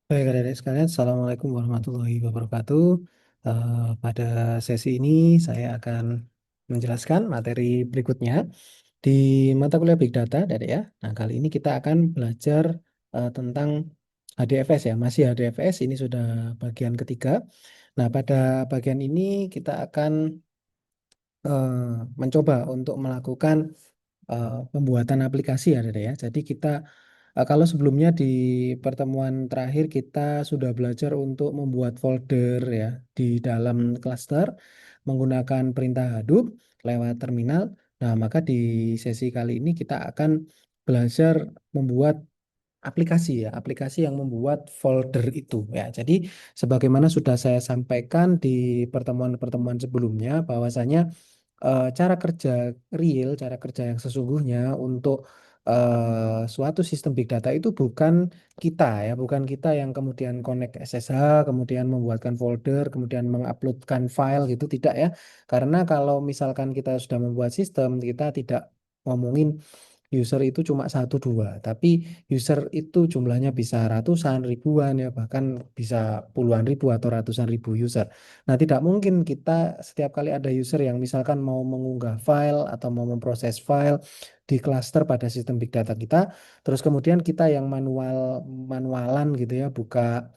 Baik, adik-adik sekalian, Assalamualaikum warahmatullahi wabarakatuh. Pada sesi ini saya akan menjelaskan materi berikutnya di mata kuliah Big Data, adik ya. Nah, kali ini kita akan belajar tentang HDFS ya, masih HDFS, ini sudah bagian ketiga. Nah, pada bagian ini kita akan eh, mencoba untuk melakukan pembuatan aplikasi ya, adik ya. Jadi kita kalau sebelumnya di pertemuan terakhir kita sudah belajar untuk membuat folder ya di dalam cluster menggunakan perintah Hadoop lewat terminal. Nah, maka di sesi kali ini kita akan belajar membuat aplikasi ya, aplikasi yang membuat folder itu ya. Jadi sebagaimana sudah saya sampaikan di pertemuan-pertemuan sebelumnya bahwasanya cara kerja real, cara kerja yang sesungguhnya untuk suatu sistem big data itu bukan kita ya, bukan kita yang kemudian connect SSH, kemudian membuatkan folder, kemudian menguploadkan file gitu, tidak ya. Karena kalau misalkan kita sudah membuat sistem, kita tidak ngomongin user itu cuma satu dua, tapi user itu jumlahnya bisa ratusan, ribuan ya, bahkan bisa puluhan ribu atau ratusan ribu user. Nah, tidak mungkin kita setiap kali ada user yang misalkan mau mengunggah file atau mau memproses file di cluster pada sistem big data kita, terus kemudian kita yang manualan gitu ya, buka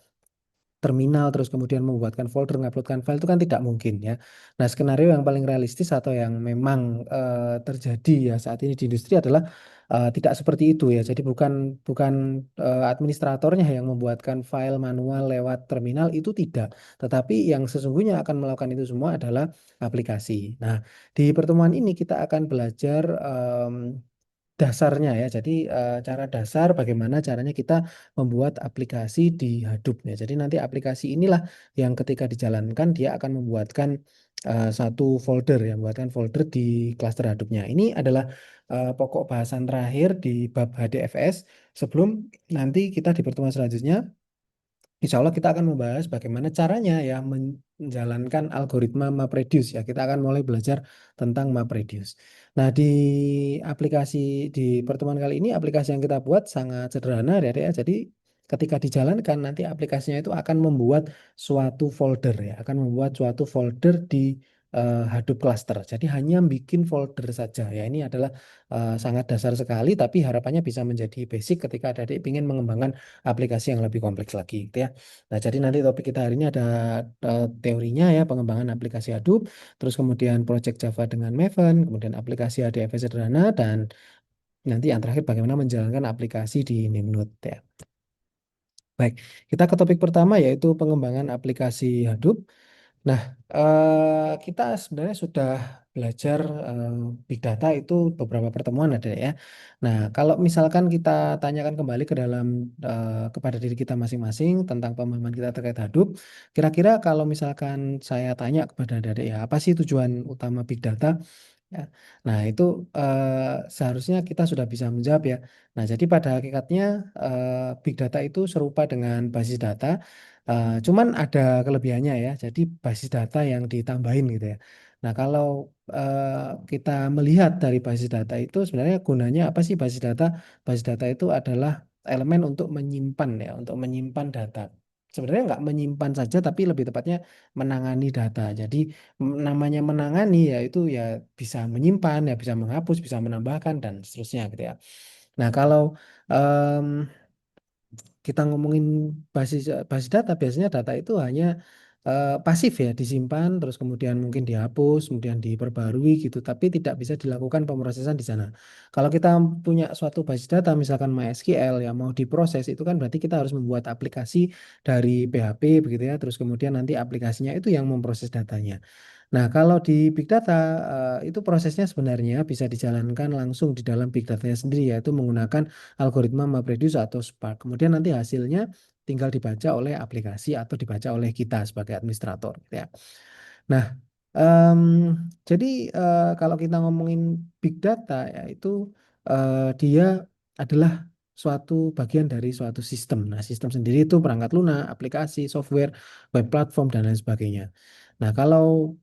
terminal terus kemudian membuatkan folder, menguploadkan file itu kan tidak mungkin ya. Nah, skenario yang paling realistis atau yang memang terjadi ya saat ini di industri adalah tidak seperti itu ya. Jadi bukan bukan administratornya yang membuatkan file manual lewat terminal itu tidak, tetapi yang sesungguhnya akan melakukan itu semua adalah aplikasi. Nah, di pertemuan ini kita akan belajar dasarnya ya. Jadi cara dasar bagaimana caranya kita membuat aplikasi di Hadoop ya. Jadi nanti aplikasi inilah yang ketika dijalankan dia akan membuatkan satu folder ya, membuatkan folder di cluster Hadoop-nya. Ini adalah pokok bahasan terakhir di bab HDFS. Sebelum nanti kita di pertemuan selanjutnya Insya Allah kita akan membahas bagaimana caranya ya menjalankan algoritma MapReduce ya. Kita akan mulai belajar tentang MapReduce. Nah, di aplikasi di pertemuan kali ini aplikasi yang kita buat sangat sederhana ya. Jadi ketika dijalankan nanti aplikasinya itu akan membuat suatu folder ya, akan membuat suatu folder di Hadoop cluster. Jadi hanya bikin folder saja ya. Ini adalah sangat dasar sekali tapi harapannya bisa menjadi basic ketika adik ingin mengembangkan aplikasi yang lebih kompleks lagi gitu ya. Nah, jadi nanti topik kita hari ini ada teorinya ya, pengembangan aplikasi Hadoop, terus kemudian project Java dengan Maven, kemudian aplikasi HDFS sederhana, dan nanti yang terakhir bagaimana menjalankan aplikasi di Nimnode ya. Baik, kita ke topik pertama yaitu pengembangan aplikasi Hadoop. Nah, kita sebenarnya sudah belajar big data itu beberapa pertemuan ada ya. Nah, kalau misalkan kita tanyakan kembali ke dalam kepada diri kita masing-masing tentang pemahaman kita terkait Hadoop, kira-kira kalau misalkan saya tanya kepada adik ya, apa sih tujuan utama big data? Ya. Nah, itu seharusnya kita sudah bisa menjawab ya. Nah, jadi pada hakikatnya big data itu serupa dengan basis data, cuman ada kelebihannya ya. Jadi basis data yang ditambahin gitu ya. Nah, kalau kita melihat dari basis data itu sebenarnya gunanya apa sih basis data? Basis data itu adalah elemen untuk menyimpan ya, untuk menyimpan data. Sebenarnya nggak menyimpan saja, tapi lebih tepatnya menangani data. Jadi namanya menangani yaitu ya bisa menyimpan, ya bisa menghapus, bisa menambahkan dan seterusnya gitu ya. Nah, kalau em, kita ngomongin basis basis data, biasanya data itu hanya pasif ya, disimpan terus kemudian mungkin dihapus, kemudian diperbarui gitu, tapi tidak bisa dilakukan pemrosesan di sana. Kalau kita punya suatu basis data misalkan MySQL yang mau diproses itu kan berarti kita harus membuat aplikasi dari PHP begitu ya, terus kemudian nanti aplikasinya itu yang memproses datanya. Nah, kalau di Big Data itu prosesnya sebenarnya bisa dijalankan langsung di dalam Big Data sendiri yaitu menggunakan algoritma MapReduce atau Spark. Kemudian nanti hasilnya tinggal dibaca oleh aplikasi atau dibaca oleh kita sebagai administrator gitu ya. Nah, em, jadi kalau kita ngomongin Big Data ya itu dia adalah suatu bagian dari suatu sistem. Nah, sistem sendiri itu perangkat lunak, aplikasi, software, web platform dan lain sebagainya. Nah, kalau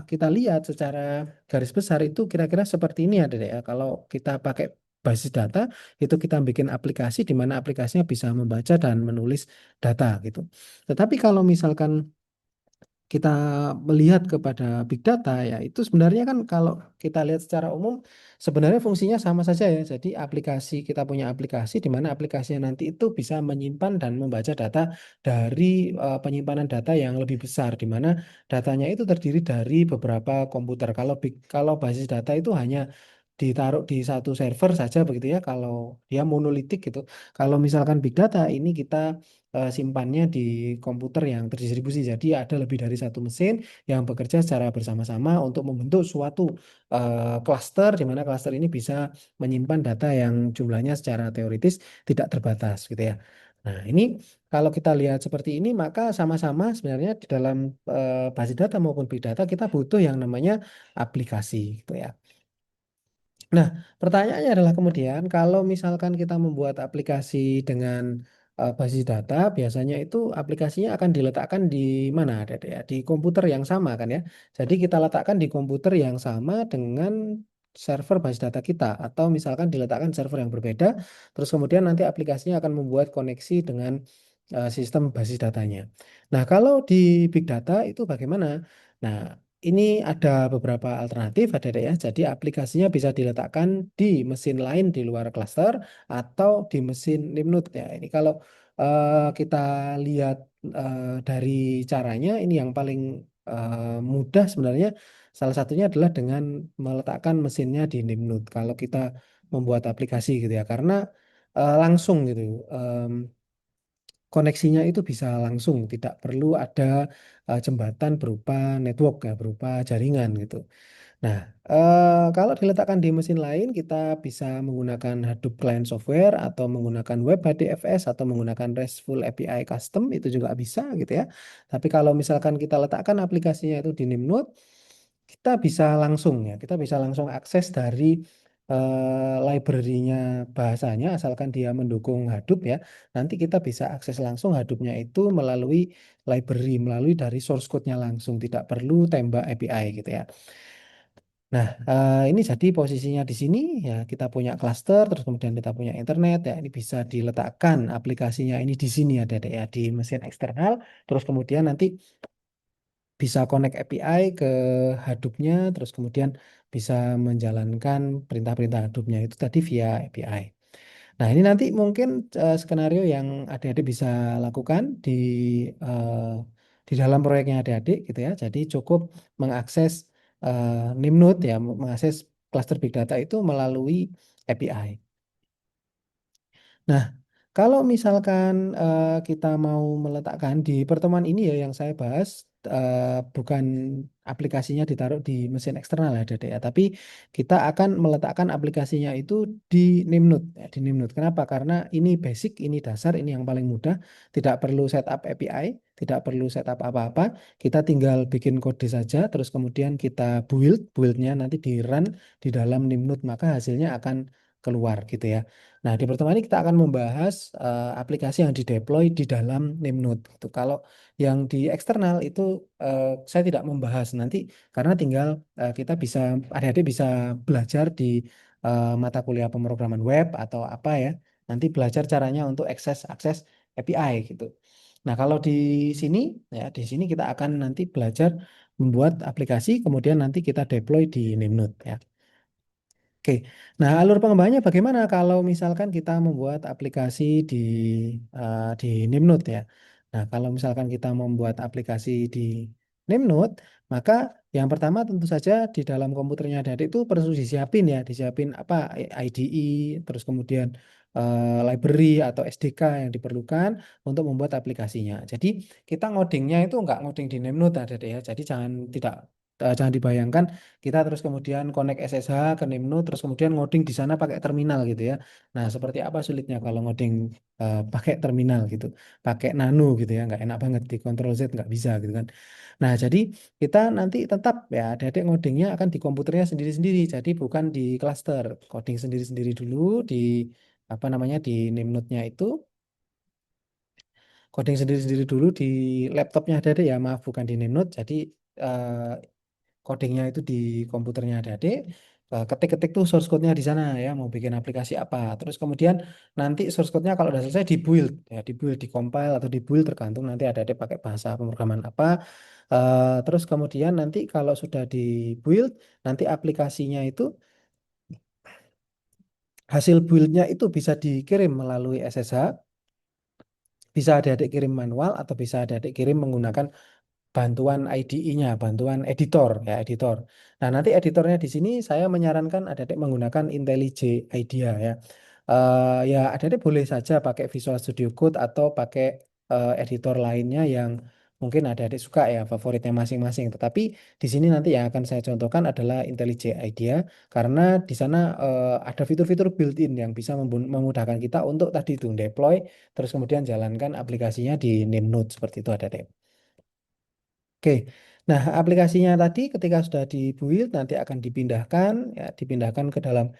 kita lihat secara garis besar itu kira-kira seperti ini ada deh ya. Kalau kita pakai basis data, itu kita bikin aplikasi di mana aplikasinya bisa membaca dan menulis data gitu. Tetapi kalau misalkan kita melihat kepada big data ya itu sebenarnya kan kalau kita lihat secara umum sebenarnya fungsinya sama saja ya. Jadi kita punya aplikasi di mana aplikasinya nanti itu bisa menyimpan dan membaca data dari penyimpanan data yang lebih besar di mana datanya itu terdiri dari beberapa komputer. Kalau basis data itu hanya ditaruh di satu server saja begitu ya kalau dia monolitik gitu. Kalau misalkan big data ini kita simpannya di komputer yang terdistribusi. Jadi ada lebih dari satu mesin yang bekerja secara bersama-sama untuk membentuk suatu cluster di mana cluster ini bisa menyimpan data yang jumlahnya secara teoritis tidak terbatas gitu ya. Nah, ini kalau kita lihat seperti ini maka sama-sama sebenarnya di dalam basis data maupun big data kita butuh yang namanya aplikasi gitu ya. Nah, pertanyaannya adalah kemudian kalau misalkan kita membuat aplikasi dengan basis data, biasanya itu aplikasinya akan diletakkan di mana, Dek, ya? Di komputer yang sama kan ya. Jadi kita letakkan di komputer yang sama dengan server basis data kita, atau misalkan diletakkan server yang berbeda, terus kemudian nanti aplikasinya akan membuat koneksi dengan sistem basis datanya. Nah, kalau di big data itu bagaimana? Nah, ini ada beberapa alternatif, ada ya. Jadi aplikasinya bisa diletakkan di mesin lain di luar cluster atau di mesin Nimnode ya. Ini kalau kita lihat dari caranya, ini yang paling mudah sebenarnya. Salah satunya adalah dengan meletakkan mesinnya di Nimnode. Kalau kita membuat aplikasi gitu ya, karena langsung gitu. Koneksinya itu bisa langsung, tidak perlu ada jembatan berupa network ya, berupa jaringan gitu. Nah, kalau diletakkan di mesin lain, kita bisa menggunakan Hadoop Client Software atau menggunakan Web HDFS atau menggunakan RESTful API Custom itu juga bisa gitu ya. Tapi kalau misalkan kita letakkan aplikasinya itu di Nimnode, kita bisa langsung ya, kita bisa langsung akses dari library-nya bahasanya asalkan dia mendukung Hadoop ya. Nanti kita bisa akses langsung Hadoop-nya itu melalui library, melalui dari source code-nya langsung, tidak perlu tembak API gitu ya. Nah, ini jadi posisinya di sini ya kita punya cluster, terus kemudian kita punya internet ya ini bisa diletakkan aplikasinya ini di sini ada ya di mesin eksternal, terus kemudian nanti bisa connect API ke Hadoop-nya, terus kemudian bisa menjalankan perintah-perintah Hadoop-nya itu tadi via API. Nah, ini nanti mungkin skenario yang adik-adik bisa lakukan eh, di dalam proyeknya adik-adik gitu ya. Jadi cukup mengakses Nimnode ya, mengakses cluster big data itu melalui API. Nah, kalau misalkan kita mau meletakkan di pertemuan ini ya yang saya bahas bukan aplikasinya ditaruh di mesin eksternal ya, Dede ya, tapi kita akan meletakkan aplikasinya itu di Nimnode ya, di Nimnode. Kenapa? Karena ini basic, ini dasar, ini yang paling mudah, tidak perlu setup API, tidak perlu setup apa-apa. Kita tinggal bikin kode saja, terus kemudian kita buildnya nanti di run di dalam Nimnode, maka hasilnya akan keluar gitu ya. Nah, di pertemuan ini kita akan membahas aplikasi yang dideploy di dalam Nimnode. Gitu. Kalau yang di eksternal itu saya tidak membahas nanti karena tinggal kita bisa adik-adik bisa belajar di mata kuliah pemrograman web atau apa ya. Nanti belajar caranya untuk akses API gitu. Nah, kalau di sini ya di sini kita akan nanti belajar membuat aplikasi kemudian nanti kita deploy di Nimnode ya. Oke, nah alur pengembangannya bagaimana kalau misalkan kita membuat aplikasi di Nimnode ya. Nah, kalau misalkan kita membuat aplikasi di Nimnode, maka yang pertama tentu saja di dalam komputernya adik itu perlu disiapin ya, disiapin apa IDE, terus kemudian library atau SDK yang diperlukan untuk membuat aplikasinya. Jadi kita ngodingnya itu nggak ngoding di Nimnode adik ya. Jadi jangan dibayangkan kita terus kemudian connect SSH ke Nimnu terus kemudian ngoding di sana pakai terminal gitu ya. Nah, seperti apa sulitnya kalau ngoding pakai terminal gitu, pakai nano gitu ya, nggak enak banget di Ctrl Z nggak bisa gitu kan. Nah, jadi kita nanti tetap ya adik-adik ngodingnya akan di komputernya sendiri-sendiri, jadi bukan di cluster, coding sendiri-sendiri dulu di apa namanya di Nimnode-nya itu coding sendiri-sendiri dulu di laptopnya adik-adik ya, maaf bukan di Nimnode. Jadi eh, codingnya itu di komputernya adik-adik. ketik-ketik tuh source code-nya di sana ya, mau bikin aplikasi apa. Terus kemudian nanti source code-nya kalau udah selesai di-build ya, di-build, di-compile atau di-build tergantung nanti ada pakai bahasa pemrograman apa. Terus kemudian nanti kalau sudah di-build, nanti aplikasinya itu hasil build-nya itu bisa dikirim melalui SSH, bisa adik-adik kirim manual atau bisa adik-adik kirim menggunakan bantuan IDE-nya, bantuan editor ya, editor. Nah, nanti editornya di sini saya menyarankan adik-adik menggunakan IntelliJ IDEA ya. Ya, adik-adik boleh saja pakai Visual Studio Code atau pakai editor lainnya yang mungkin adik-adik suka ya, favoritnya masing-masing. Tetapi di sini nanti yang akan saya contohkan adalah IntelliJ IDEA karena di sana ada fitur-fitur built-in yang bisa memudahkan kita untuk tadi itu deploy, terus kemudian jalankan aplikasinya di Nemnode seperti itu adik-adik. Oke, nah aplikasinya tadi ketika sudah dibuild nanti akan dipindahkan, ya dipindahkan ke dalam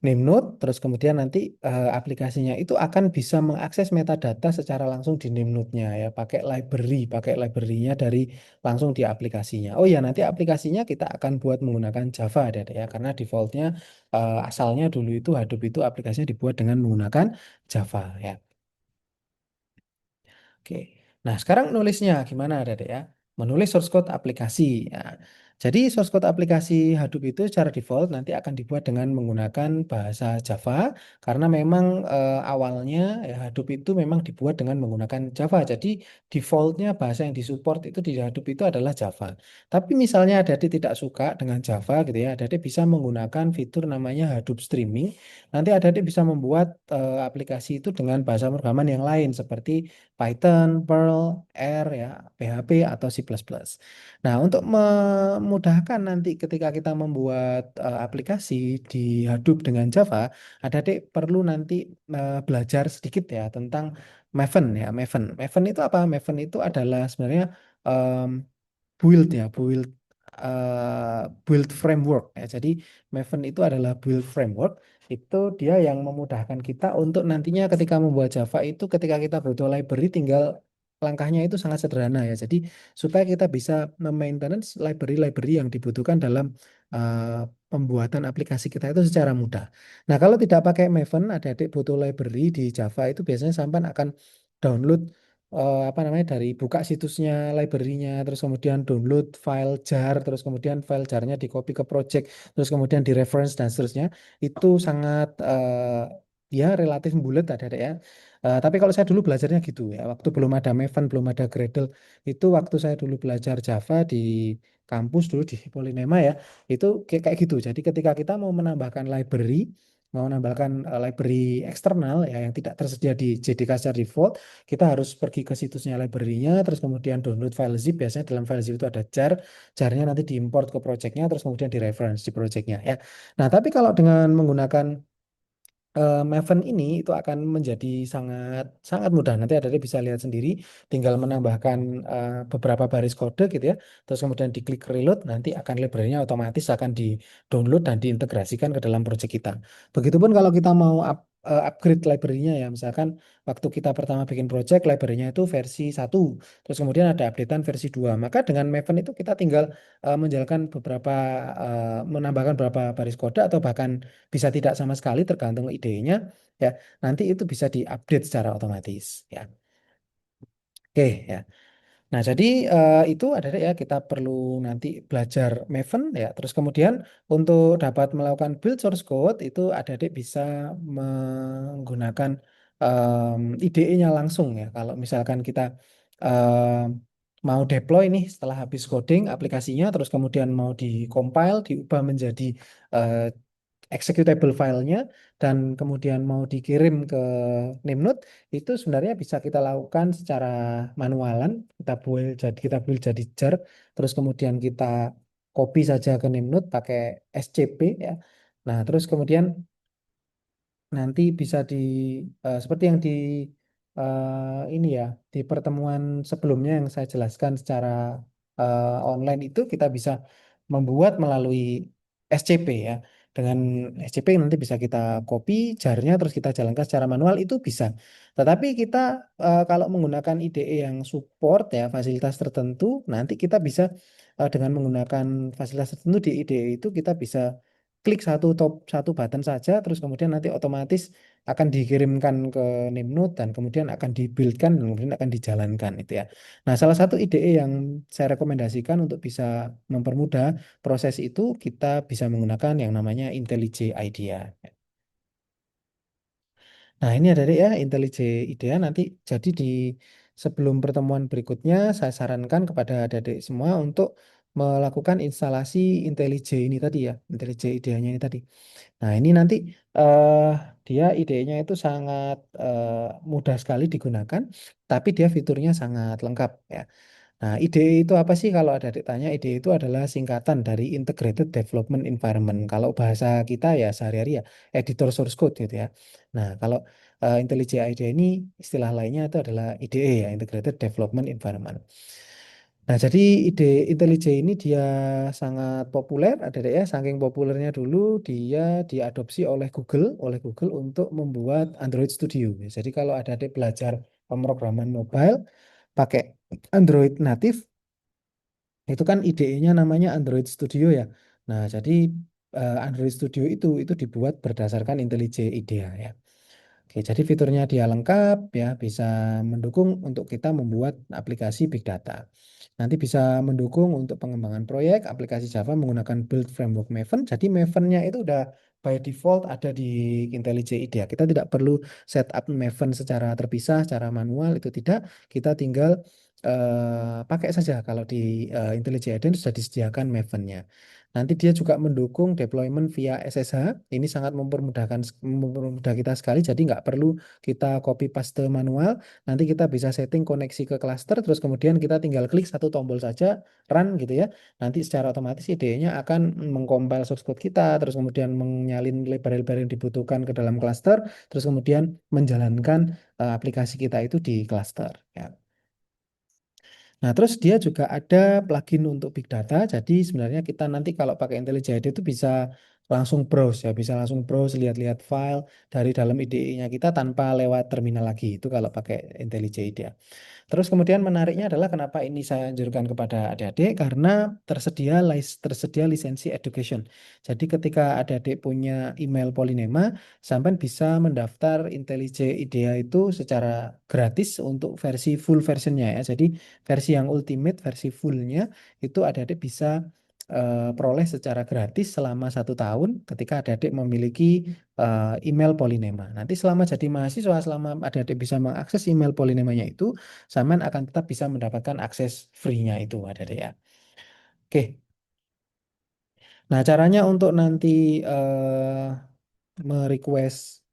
Nemnode, terus kemudian nanti aplikasinya itu akan bisa mengakses metadata secara langsung di Nemnode-nya ya, pakai library-nya dari langsung di aplikasinya. Oh ya, nanti aplikasinya kita akan buat menggunakan Java ya, karena defaultnya asalnya dulu itu Hadoop itu aplikasinya dibuat dengan menggunakan Java ya. Oke. Nah, sekarang nulisnya gimana, Adek ya? Menulis source code aplikasi. Ya. Jadi source code aplikasi Hadoop itu secara default nanti akan dibuat dengan menggunakan bahasa Java karena memang awalnya ya, Hadoop itu memang dibuat dengan menggunakan Java. Jadi defaultnya bahasa yang disupport itu di Hadoop itu adalah Java. Tapi misalnya Adek tidak suka dengan Java gitu ya, Adek bisa menggunakan fitur namanya Hadoop Streaming. Nanti Adek bisa membuat aplikasi itu dengan bahasa pemrograman yang lain seperti Python, Perl, R ya, PHP atau C++. Nah, untuk memudahkan nanti ketika kita membuat aplikasi di Hadoop dengan Java, adik perlu nanti belajar sedikit ya tentang Maven ya, Maven. Maven itu apa? Maven itu adalah sebenarnya em, build ya, build framework ya. Jadi Maven itu adalah build framework. Itu dia yang memudahkan kita untuk nantinya ketika membuat Java itu ketika kita butuh library tinggal langkahnya itu sangat sederhana ya. Jadi supaya kita bisa memaintenance library-library yang dibutuhkan dalam pembuatan aplikasi kita itu secara mudah. Nah, kalau tidak pakai Maven, adik-adik butuh library di Java itu biasanya sampai akan download apa namanya dari buka situsnya library-nya terus kemudian download file jar terus kemudian file jarnya di copy ke project terus kemudian di reference dan seterusnya itu sangat ya relatif bulat ada ya. Tapi kalau saya dulu belajarnya gitu ya waktu belum ada Maven belum ada Gradle itu waktu saya dulu belajar Java di kampus dulu di Polinema ya itu kayak gitu jadi ketika kita mau menambahkan library mau menambahkan library eksternal ya yang tidak tersedia di JDK secara default kita harus pergi ke situsnya library-nya, terus kemudian download file zip. Biasanya dalam file zip itu ada jar, jarnya nanti diimport ke project-nya, terus kemudian di reference di project-nya ya. Nah, tapi kalau dengan menggunakan Maven ini itu akan menjadi sangat sangat mudah. Nanti ada bisa lihat sendiri, tinggal menambahkan beberapa baris kode gitu ya. Terus kemudian diklik reload, nanti akan library-nya otomatis akan di-download dan diintegrasikan ke dalam project kita. Begitupun kalau kita mau upgrade library-nya ya, misalkan waktu kita pertama bikin project, library-nya itu versi 1, terus kemudian ada updatean versi 2. Maka dengan Maven itu kita tinggal menjalankan menambahkan beberapa baris kode atau bahkan bisa tidak sama sekali tergantung idenya ya nanti itu bisa diupdate secara otomatis ya oke ya nah jadi itu ada ya kita perlu nanti belajar Maven ya terus kemudian untuk dapat melakukan build source code itu adik bisa menggunakan IDE-nya langsung ya kalau misalkan kita em, mau deploy nih setelah habis coding aplikasinya terus kemudian mau di compile diubah menjadi eh, executable filenya dan kemudian mau dikirim ke Nemnode itu sebenarnya bisa kita lakukan secara manualan kita build jadi jar terus kemudian kita copy saja ke Nemnode pakai SCP ya nah terus kemudian nanti bisa seperti yang di ini ya di pertemuan sebelumnya yang saya jelaskan secara online itu kita bisa membuat melalui SCP ya. Dengan SCP nanti bisa kita copy jarnya terus kita jalankan secara manual itu bisa. Tetapi kita kalau menggunakan IDE yang support ya fasilitas tertentu nanti kita bisa dengan menggunakan fasilitas tertentu di IDE itu kita bisa klik satu button saja, terus kemudian nanti otomatis akan dikirimkan ke Nimnode dan kemudian akan dibuildkan dan kemudian akan dijalankan itu ya. Nah, salah satu IDE yang saya rekomendasikan untuk bisa mempermudah proses itu, kita bisa menggunakan yang namanya IntelliJ IDEA. Nah, ini ada ya IntelliJ IDEA nanti, jadi di sebelum pertemuan berikutnya saya sarankan kepada adik-adik semua untuk melakukan instalasi IntelliJ ini tadi ya, IntelliJ IDEA-nya ini tadi. Nah, ini nanti eh, dia idenya itu sangat mudah sekali digunakan, tapi dia fiturnya sangat lengkap ya. Nah, IDE itu apa sih kalau ada adik tanya? IDE itu adalah singkatan dari Integrated Development Environment. Kalau bahasa kita ya sehari-hari ya editor source code gitu ya. Nah, kalau IntelliJ IDE ini istilah lainnya itu adalah IDE ya, Integrated Development Environment. Nah, jadi ide IntelliJ ini dia sangat populer, ada ya, saking populernya dulu dia diadopsi oleh Google untuk membuat Android Studio. Jadi kalau ada adik belajar pemrograman mobile pakai Android native, itu kan IDE-nya namanya Android Studio ya. Nah, jadi Android Studio itu dibuat berdasarkan IntelliJ IDEA ya. Oke, jadi fiturnya dia lengkap ya, bisa mendukung untuk kita membuat aplikasi big data. Nanti bisa mendukung untuk pengembangan proyek aplikasi Java menggunakan build framework Maven. Jadi Maven-nya itu udah by default ada di IntelliJ IDEA. Kita tidak perlu setup Maven secara terpisah, secara manual itu tidak. Kita tinggal pakai saja kalau di IntelliJ IDEA sudah disediakan Maven-nya. Nanti dia juga mendukung deployment via SSH. Ini sangat mempermudah kita sekali. Jadi nggak perlu kita copy paste manual. Nanti kita bisa setting koneksi ke cluster. Terus kemudian kita tinggal klik satu tombol saja, run gitu ya. Nanti secara otomatis IDE-nya akan mengcompile source code kita. Terus kemudian menyalin lebar-lebar yang dibutuhkan ke dalam cluster. Terus kemudian menjalankan aplikasi kita itu di cluster. Ya. Nah, terus dia juga ada plugin untuk big data. Jadi sebenarnya kita nanti kalau pakai IntelliJ itu bisa langsung browse ya, bisa langsung browse lihat-lihat file dari dalam IDE-nya kita tanpa lewat terminal lagi. Itu kalau pakai IntelliJ ya. Terus kemudian menariknya adalah kenapa ini saya anjurkan kepada adik-adik karena tersedia lisensi education. Jadi ketika adik-adik punya email Polynema, sampai bisa mendaftar IntelliJ IDEA itu secara gratis untuk versi full versionnya ya. Jadi versi yang ultimate, versi fullnya itu adik-adik bisa peroleh secara gratis selama 1 tahun ketika adik-adik memiliki email Polynema. Nanti selama jadi mahasiswa, selama adik-adik bisa mengakses email Polynemanya itu, Saman akan tetap bisa mendapatkan akses free-nya itu adik-adik ya. Oke, nah caranya untuk nanti merequest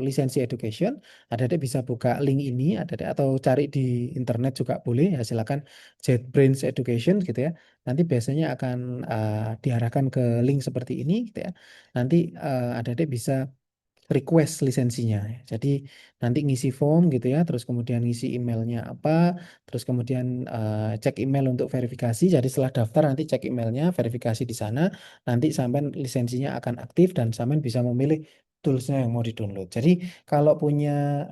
lisensi education, adik-adik bisa buka link ini, adik-adik atau cari di internet juga boleh ya, silakan JetBrains Education gitu ya. Nanti biasanya akan diarahkan ke link seperti ini gitu ya. Nanti adik-adik bisa request lisensinya. Jadi nanti ngisi form gitu ya, terus kemudian ngisi emailnya apa, terus kemudian cek email untuk verifikasi. Jadi setelah daftar nanti cek emailnya, verifikasi di sana, nanti sampai lisensinya akan aktif dan sampai bisa memilih toolsnya yang mau di-download. Jadi kalau punya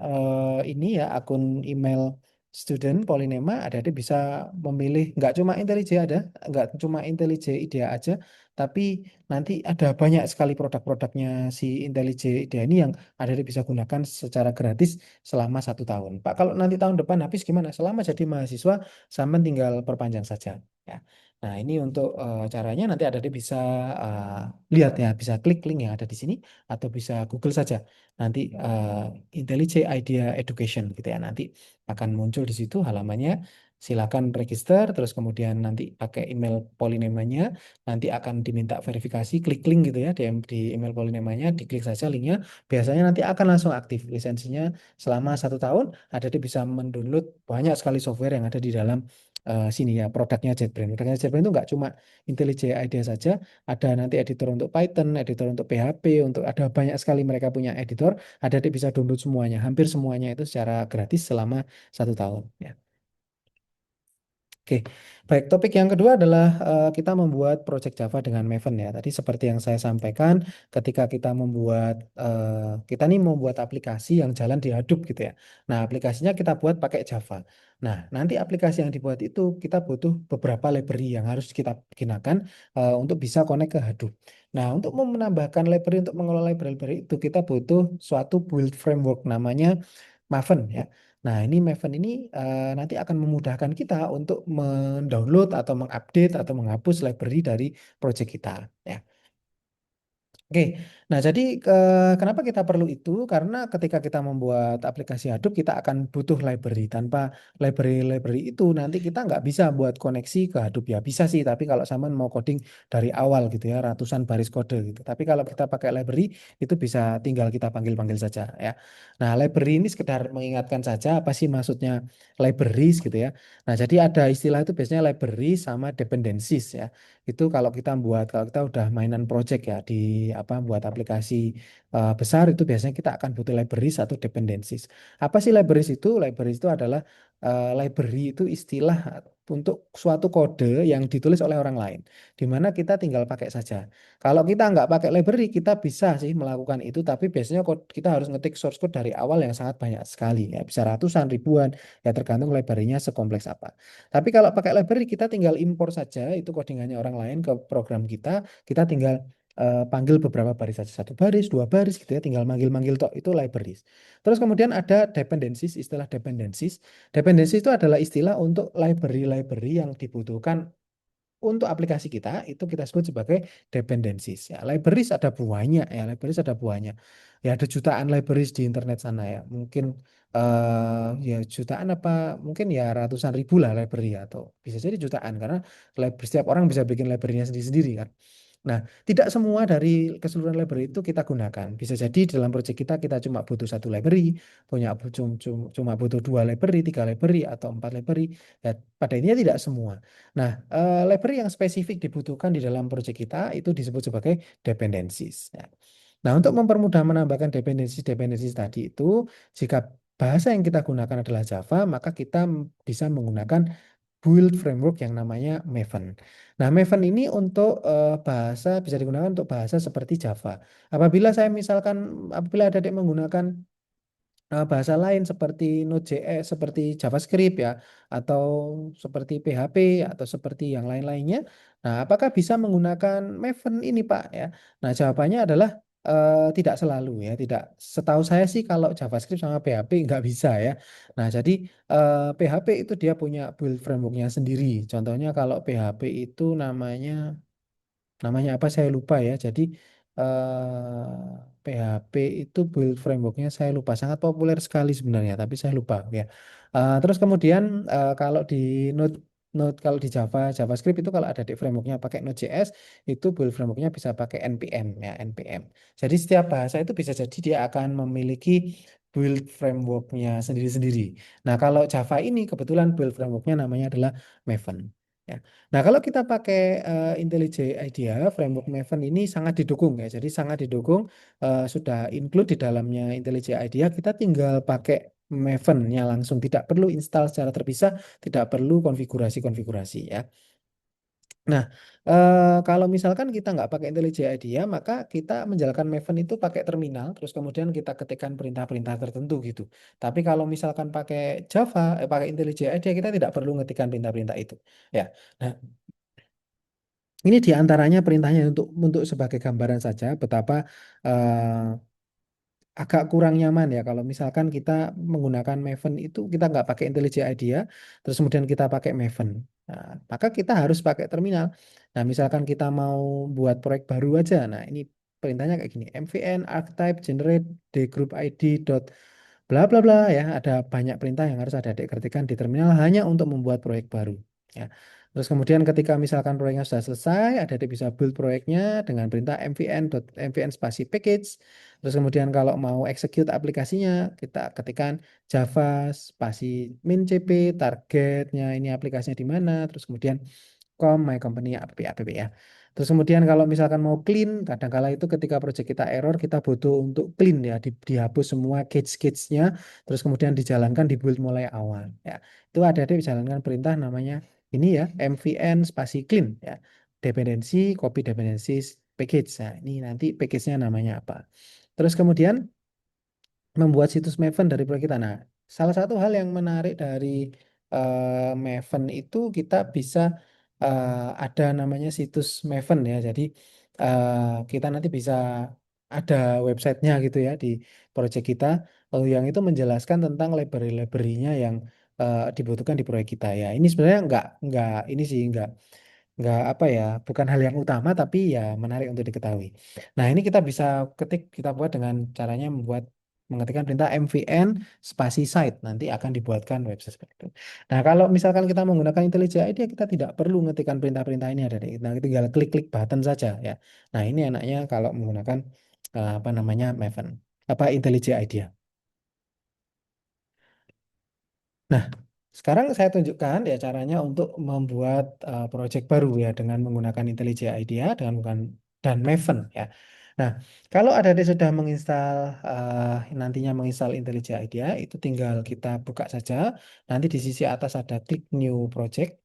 ini ya akun email student Polynema, ada bisa memilih nggak cuma IntelliJ nggak cuma IntelliJ IDEA aja, tapi nanti ada banyak sekali produk-produknya si IntelliJ IDEA ini yang ada bisa gunakan secara gratis selama 1 tahun. Pak, kalau nanti tahun depan habis gimana? Selama jadi mahasiswa, sampean tinggal perpanjang saja. Ya. Nah, ini untuk caranya nanti ada bisa lihat ya, bisa klik link yang ada di sini atau bisa Google saja. Nanti IntelliJ IDEA Education gitu ya. Nanti akan muncul di situ halamannya. Silakan register, terus kemudian nanti pakai email Polynemanya, nanti akan diminta verifikasi, klik link gitu ya di email Polynemanya, diklik saja linknya, biasanya nanti akan langsung aktif lisensinya selama 1 tahun. Ada bisa mendownload banyak sekali software yang ada di dalam sini ya, produknya JetBrains. Produknya JetBrains itu nggak cuma IntelliJ IDEA saja, ada nanti editor untuk Python, editor untuk PHP, untuk ada banyak sekali mereka punya editor. Ada bisa download semuanya, hampir semuanya itu secara gratis selama 1 tahun. Ya. Oke, baik. Topik yang kedua adalah kita membuat project Java dengan Maven ya. Tadi seperti yang saya sampaikan, ketika kita membuat kita nih membuat aplikasi yang jalan di Hadoop gitu ya. Nah, aplikasinya kita buat pakai Java. Nah, nanti aplikasi yang dibuat itu kita butuh beberapa library yang harus kita gunakan untuk bisa connect ke Hadoop. Nah, untuk menambahkan library untuk mengelola library itu kita butuh suatu build framework namanya Maven ya. Nah, ini Maven ini nanti akan memudahkan kita untuk mendownload atau mengupdate atau menghapus library dari project kita. Ya. Oke, nah jadi kenapa kita perlu itu? Karena ketika kita membuat aplikasi Hadoop, kita akan butuh library. Tanpa library-library itu nanti kita nggak bisa buat koneksi ke Hadoop ya. Bisa sih, tapi kalau sama mau coding dari awal gitu ya, ratusan baris kode gitu. Tapi kalau kita pakai library, itu bisa tinggal kita panggil-panggil saja ya. Nah, library ini sekedar mengingatkan saja apa sih maksudnya libraries gitu ya. Nah, jadi ada istilah itu biasanya library sama dependencies ya. Itu kalau kita udah mainan project ya di apa buat aplikasi besar itu biasanya kita akan butuh libraries atau dependencies. Apa sih libraries itu? Libraries itu adalah library itu istilah untuk suatu kode yang ditulis oleh orang lain, di mana kita tinggal pakai saja. Kalau kita nggak pakai library, kita bisa sih melakukan itu, tapi biasanya kita harus ngetik source code dari awal yang sangat banyak sekali, ya bisa ratusan, ribuan, ya tergantung library-nya sekompleks apa. Tapi kalau pakai library kita tinggal impor saja itu codingannya orang lain ke program kita tinggal panggil beberapa baris saja, satu baris, dua baris gitu ya, tinggal manggil-manggil tok itu libraries. Terus kemudian ada dependencies, istilah dependencies. Dependencies itu adalah istilah untuk library-library yang dibutuhkan untuk aplikasi kita sebut sebagai dependencies ya. Libraries ada buahnya ya, libraries ada buahnya. Ya ada jutaan libraries di internet sana ya. Mungkin ya jutaan apa mungkin ya ratusan ribu lah library ya, atau bisa jadi jutaan karena setiap orang bisa bikin library-nya sendiri-sendiri kan. Nah, tidak semua dari keseluruhan library itu kita gunakan. Bisa jadi dalam proyek kita cuma butuh satu library, cuma butuh dua library, tiga library, atau empat library. Ya, pada intinya tidak semua. Nah, library yang spesifik dibutuhkan di dalam proyek kita itu disebut sebagai dependencies. Ya. Nah, untuk mempermudah menambahkan dependencies tadi itu, jika bahasa yang kita gunakan adalah Java, maka kita bisa menggunakan build framework yang namanya Maven. Nah, Maven ini untuk bahasa bisa digunakan untuk bahasa seperti Java. Apabila ada yang menggunakan bahasa lain seperti Node.js, seperti JavaScript ya, atau seperti PHP atau seperti yang lain-lainnya. Nah, apakah bisa menggunakan Maven ini, Pak? Ya. Nah, jawabannya adalah tidak selalu ya. Tidak. Setahu saya sih kalau JavaScript sama PHP nggak bisa ya. Nah, jadi PHP itu dia punya build frameworknya sendiri. Contohnya kalau PHP itu namanya apa saya lupa ya. Jadi PHP itu build frameworknya saya lupa, sangat populer sekali sebenarnya, tapi saya lupa ya. Terus kemudian kalau di Node Node kalau di JavaScript itu kalau ada di frameworknya pakai Node.js itu build frameworknya bisa pakai npm ya npm. Jadi setiap bahasa itu bisa jadi dia akan memiliki build frameworknya sendiri-sendiri. Nah kalau Java ini kebetulan build frameworknya namanya adalah Maven. Ya. Nah, kalau kita pakai IntelliJ IDEA, framework Maven ini sangat didukung ya. Jadi sangat didukung, sudah include di dalamnya IntelliJ IDEA, kita tinggal pakai Maven-nya langsung, tidak perlu install secara terpisah, tidak perlu konfigurasi-konfigurasi ya. Nah, kalau misalkan kita nggak pakai IntelliJ IDEA, maka kita menjalankan Maven itu pakai terminal, terus kemudian kita ketikkan perintah-perintah tertentu gitu. Tapi kalau misalkan pakai pakai IntelliJ IDEA, kita tidak perlu ngetikkan perintah-perintah itu. Ya. Nah, ini diantaranya perintahnya untuk sebagai gambaran saja betapa agak kurang nyaman ya kalau misalkan kita menggunakan Maven itu kita nggak pakai IntelliJ IDEA, terus kemudian kita pakai Maven. Nah, maka kita harus pakai terminal. Nah, misalkan kita mau buat proyek baru aja. Nah, ini perintahnya kayak gini: mvn archetype generate d group id dot bla bla bla ya. Ada banyak perintah yang harus ada ketikkan di terminal hanya untuk membuat proyek baru. Ya. Terus kemudian ketika misalkan proyeknya sudah selesai, adik bisa build proyeknya dengan perintah mvn spasi package. Terus kemudian kalau mau execute aplikasinya, kita ketikkan Java spasi min cp, targetnya ini aplikasinya di mana, terus kemudian my company app ya. Terus kemudian kalau misalkan mau clean, kadang-kala itu ketika project kita error, kita butuh untuk clean ya, dihapus semua cache-cache-nya, terus kemudian dijalankan di build mulai awal ya. Itu ada dijalankan perintah namanya Ini ya MVN spasi clean ya. Dependensi, copy dependency package. Nah, ini nanti package-nya namanya apa. Terus kemudian membuat situs Maven dari proyek kita. Nah, salah satu hal yang menarik dari Maven itu kita bisa ada namanya situs Maven ya. Jadi kita nanti bisa ada websitenya gitu ya di proyek kita yang itu menjelaskan tentang library-library-nya yang dibutuhkan di proyek kita ya. Ini sebenarnya nggak ini sih nggak apa ya, bukan hal yang utama tapi ya menarik untuk diketahui. Nah, ini kita bisa kita buat dengan caranya mengetikkan perintah mvn spasi site, nanti akan dibuatkan website seperti itu. Nah, kalau misalkan kita menggunakan IntelliJ IDEA, kita tidak perlu mengetikkan perintah-perintah ini ada. Nah, kita tinggal klik-klik button saja ya. Nah, ini enaknya kalau menggunakan apa namanya Maven, apa IntelliJ IDEA. Nah, sekarang saya tunjukkan ya caranya untuk membuat project baru ya dengan menggunakan IntelliJ IDEA dan Maven ya. Nah, kalau adik-adik sudah menginstal nantinya menginstal IntelliJ IDEA, itu tinggal kita buka saja. Nanti di sisi atas ada klik New Project.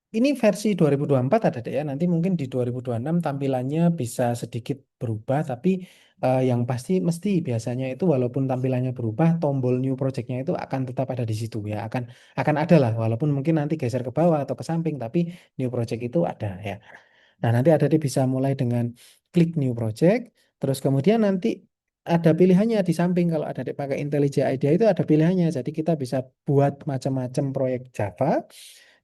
Ini versi 2024 ada deh ya. Nanti mungkin di 2026 tampilannya bisa sedikit berubah, tapi yang pasti mesti biasanya itu walaupun tampilannya berubah, tombol new project-nya itu akan tetap ada di situ ya. Akan ada lah, walaupun mungkin nanti geser ke bawah atau ke samping, tapi new project itu ada ya. Nah, nanti ada di bisa mulai dengan klik new project, terus kemudian nanti ada pilihannya di samping. Kalau ada di pakai IntelliJ IDEA itu ada pilihannya. Jadi kita bisa buat macam-macam proyek Java.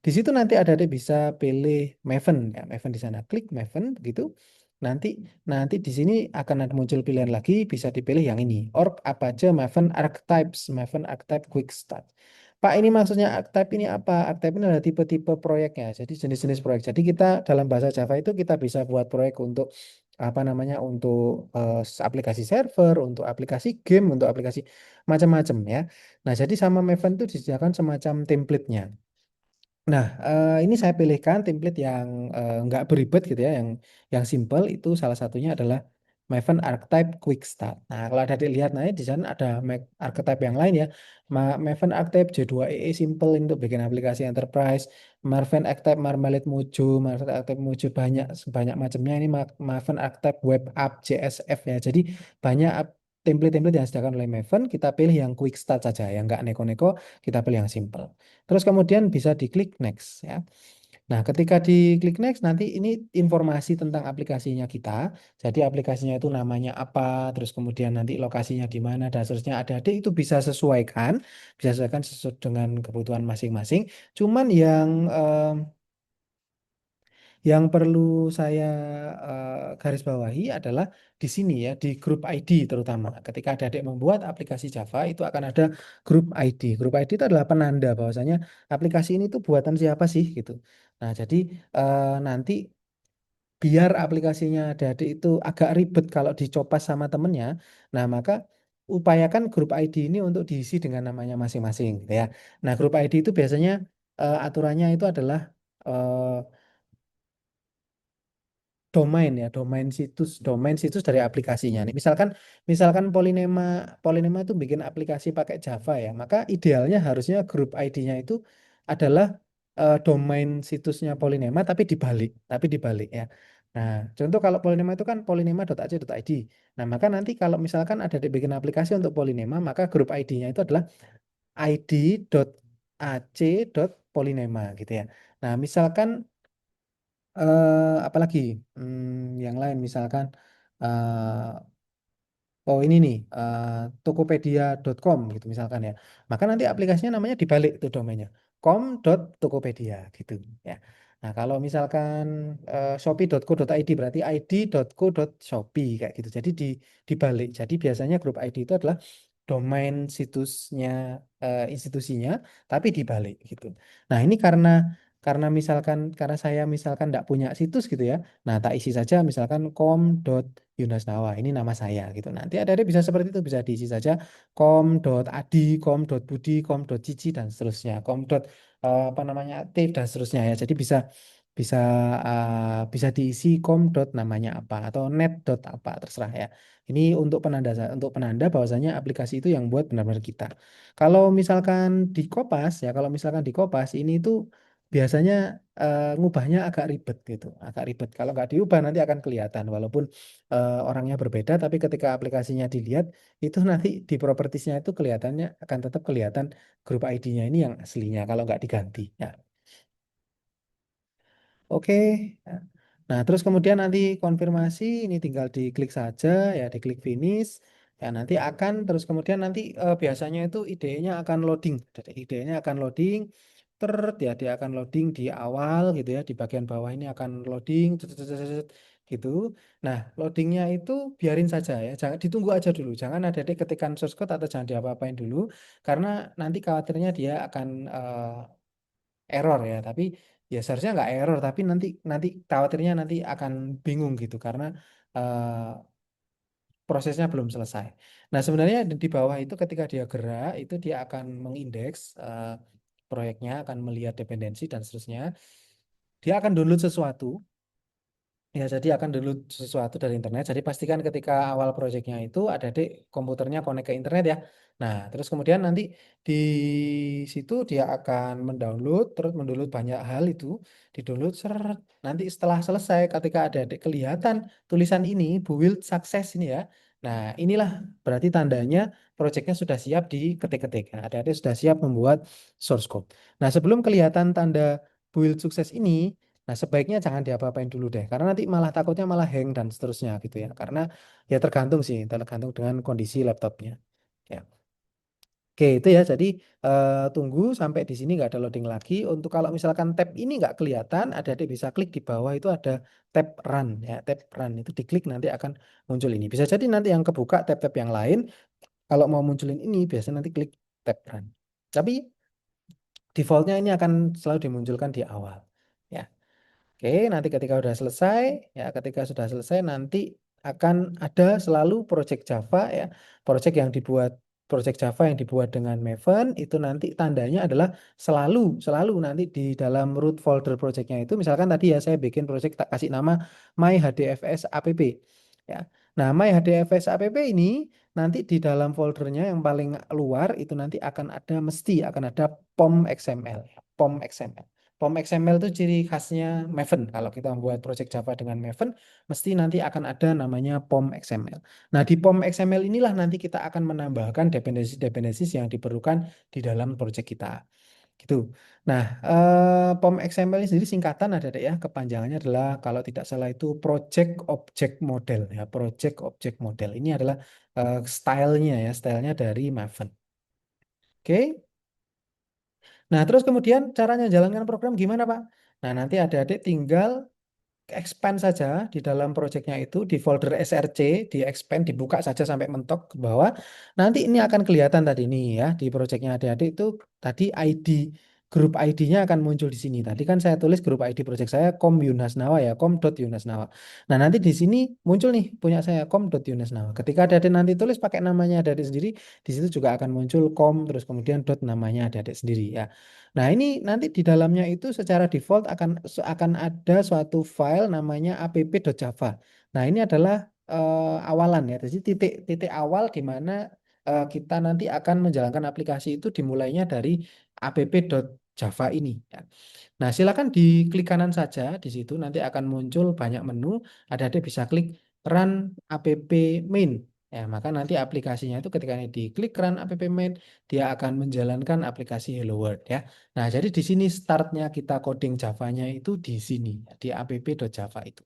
Di situ nanti ada bisa pilih Maven ya, Maven di sana klik Maven begitu. Nanti nanti di sini akan ada muncul pilihan lagi, bisa dipilih yang ini. Org apa aja Maven Archetypes, Maven Archetype Quick Start. Pak, ini maksudnya archetype ini apa? Archetype ini adalah tipe-tipe proyeknya. Jadi jenis-jenis proyek. Jadi kita dalam bahasa Java itu kita bisa buat proyek untuk apa namanya? Untuk aplikasi server, untuk aplikasi game, untuk aplikasi macam-macam ya. Nah, jadi sama Maven itu disediakan semacam template-nya. Nah, ini saya pilihkan template yang nggak beribet gitu ya, yang simple itu salah satunya adalah Maven Archetype Quick Start. Nah, kalau ada dilihat, nah di sana ada archetype yang lain ya. Maven Archetype J2EE Simple untuk bikin aplikasi enterprise, Maven Archetype Marmalade Mojo, Maven Archetype Mojo banyak banyak macamnya. Ini Maven Archetype Web App JSF ya. Jadi banyak template-template yang disediakan oleh Maven, kita pilih yang Quick Start saja, yang nggak neko-neko, kita pilih yang simple. Terus kemudian bisa diklik next ya. Nah, ketika diklik next nanti ini informasi tentang aplikasinya kita. Jadi aplikasinya itu namanya apa, terus kemudian nanti lokasinya di mana, dan seterusnya adik-adik itu bisa sesuaikan sesuai dengan kebutuhan masing-masing. Cuman yang perlu saya garis bawahi adalah di sini ya, di grup ID terutama. Ketika adik-adik membuat aplikasi Java, itu akan ada grup ID. Grup ID itu adalah penanda bahwasanya aplikasi ini tuh buatan siapa sih gitu. Nah, jadi nanti biar aplikasinya adik-adik itu agak ribet kalau dicopas sama temennya, nah maka upayakan grup ID ini untuk diisi dengan namanya masing-masing gitu ya. Nah, grup ID itu biasanya aturannya itu adalah eh, domain situs dari aplikasinya nih. Misalkan Polinema Polinema itu bikin aplikasi pakai Java ya, maka idealnya harusnya grup ID-nya itu adalah domain situsnya Polinema tapi dibalik ya. Nah, contoh kalau Polinema itu kan polinema.ac.id. Nah, maka nanti kalau misalkan ada dibikin aplikasi untuk Polinema, maka grup ID-nya itu adalah id.ac.polinema gitu ya. Nah, misalkan apalagi yang lain misalkan eh, oh ini nih tokopedia.com gitu misalkan ya. Maka nanti aplikasinya namanya dibalik tuh domainnya com.tokopedia gitu ya. Nah, kalau misalkan shopee.co.id berarti id.co.shopee kayak gitu. Jadi dibalik. Jadi biasanya grup ID itu adalah domain situsnya institusinya tapi dibalik gitu. Nah, ini karena karena saya misalkan tidak punya situs gitu ya. Nah, tak isi saja misalkan com.yunasnawa. Ini nama saya gitu. Nanti ada bisa seperti itu, bisa diisi saja com.adi, com.budi, com.cici dan seterusnya. Apa namanya aktif dan seterusnya ya. Jadi bisa bisa diisi namanya apa atau net apa terserah ya. Ini untuk penanda bahwasanya aplikasi itu yang buat benar-benar kita. Kalau misalkan di Kopas ini tuh biasanya ngubahnya agak ribet gitu, agak ribet. Kalau nggak diubah nanti akan kelihatan, walaupun orangnya berbeda, tapi ketika aplikasinya dilihat itu nanti di propertiesnya itu kelihatannya akan tetap kelihatan grup ID-nya ini yang aslinya kalau nggak diganti. Ya. Oke. Nah, nah, terus kemudian nanti konfirmasi ini tinggal diklik saja ya, diklik finish. Ya, nanti akan terus kemudian nanti biasanya itu IDE-nya akan loading. Jadi IDE-nya akan loading. Ya dia akan loading di awal gitu ya, di bagian bawah ini akan loading cet, cet, cet, cet, cet, gitu. Nah, loadingnya itu biarin saja ya, jangan ditunggu aja dulu. Jangan ada ketikan source code atau jangan diapa-apain dulu karena nanti khawatirnya dia akan error ya, tapi ya seharusnya nggak error, tapi nanti nanti khawatirnya nanti akan bingung gitu karena prosesnya belum selesai. Nah, sebenarnya di bawah itu ketika dia gerak itu dia akan mengindeks proyeknya, akan melihat dependensi dan seterusnya. Dia akan download sesuatu. Ya, jadi akan download sesuatu dari internet. Jadi pastikan ketika awal proyeknya itu ada di komputernya connect ke internet ya. Nah, terus kemudian nanti di situ dia akan mendownload, terus mendownload banyak hal itu, didownload seret. Nanti setelah selesai, ketika ada adik kelihatan tulisan ini, build sukses ini ya. Nah, inilah berarti tandanya proyeknya sudah siap diketik-ketik. Nah, adik-adik sudah siap membuat source code. Nah, sebelum kelihatan tanda build sukses ini, nah, sebaiknya jangan diapa-apain dulu deh, karena nanti malah takutnya malah hang dan seterusnya gitu ya. Karena ya tergantung sih, tergantung dengan kondisi laptopnya. Ya. Oke, itu ya. Jadi tunggu sampai di sini nggak ada loading lagi. Untuk kalau misalkan tab ini nggak kelihatan, adik-adik bisa klik di bawah itu ada tab run ya, tab run itu diklik nanti akan muncul ini. Bisa jadi nanti yang kebuka tab-tab yang lain, kalau mau munculin ini biasanya nanti klik tab run. Tapi defaultnya ini akan selalu dimunculkan di awal. Ya. Oke, nanti ketika sudah selesai, ya ketika sudah selesai nanti akan ada selalu project Java ya, project Java yang dibuat dengan Maven itu nanti tandanya adalah selalu nanti di dalam root folder projectnya itu, misalkan tadi ya saya bikin project tak kasih nama my hdfs app ya. Nah, my hdfs app ini nanti di dalam foldernya yang paling luar itu nanti mesti akan ada pom XML, ya, pom XML. POM XML itu ciri khasnya Maven. Kalau kita membuat project Java dengan Maven, mesti nanti akan ada namanya POM XML. Nah, di POM XML inilah nanti kita akan menambahkan dependensi-dependensi yang diperlukan di dalam project kita. Gitu. Nah, POM XML ini sendiri singkatan ada ya, kepanjangannya adalah kalau tidak salah itu Project Object Model ya, Project Object Model. Ini adalah stylenya ya, stylenya dari Maven. Oke. Nah, terus kemudian caranya jalankan program gimana, Pak? Nah, nanti adik-adik tinggal expand saja di dalam projectnya itu di folder src, di expand, dibuka saja sampai mentok ke bawah. Nanti ini akan kelihatan tadi ini ya, di projectnya adik-adik itu tadi ID, grup ID-nya akan muncul di sini. Tadi kan saya tulis grup ID project saya com.yunasnawa ya, com.yunasnawa. Nah, nanti di sini muncul nih punya saya com.yunasnawa. Ketika adik-adik nanti tulis pakai namanya adik-adik sendiri, di situ juga akan muncul com terus kemudian dot namanya adik-adik sendiri ya. Nah, ini nanti di dalamnya itu secara default akan ada suatu file namanya app.java. Nah, ini adalah awalan ya. Jadi titik awal di mana kita nanti akan menjalankan aplikasi itu dimulainya dari app.java ini ya. Nah, silakan diklik kanan saja di situ nanti akan muncul banyak menu. Ada bisa klik run app main. Ya, maka nanti aplikasinya itu ketika ini diklik run app main, dia akan menjalankan aplikasi Hello World ya. Nah, jadi di sini startnya kita coding Java-nya itu di sini, di app.java itu.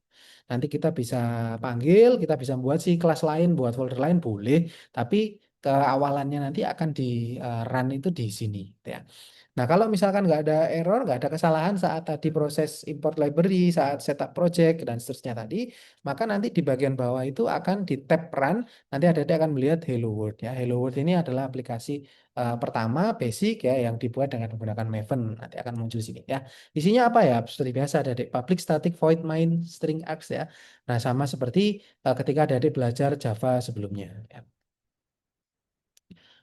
Nanti kita bisa panggil, kita bisa buat sih kelas lain, buat folder lain boleh, tapi keawalannya nanti akan di run itu di sini ya. Nah, kalau misalkan nggak ada error, nggak ada kesalahan saat tadi proses import library, saat setup project, dan seterusnya tadi, maka nanti di bagian bawah itu akan di tab run, nanti ada akan melihat Hello World ya. Hello World ini adalah aplikasi pertama basic ya yang dibuat dengan menggunakan Maven. Nanti akan muncul di sini ya. Isinya apa ya? Seperti biasa ada public static void main string args ya. Nah, sama seperti ketika ada belajar Java sebelumnya ya.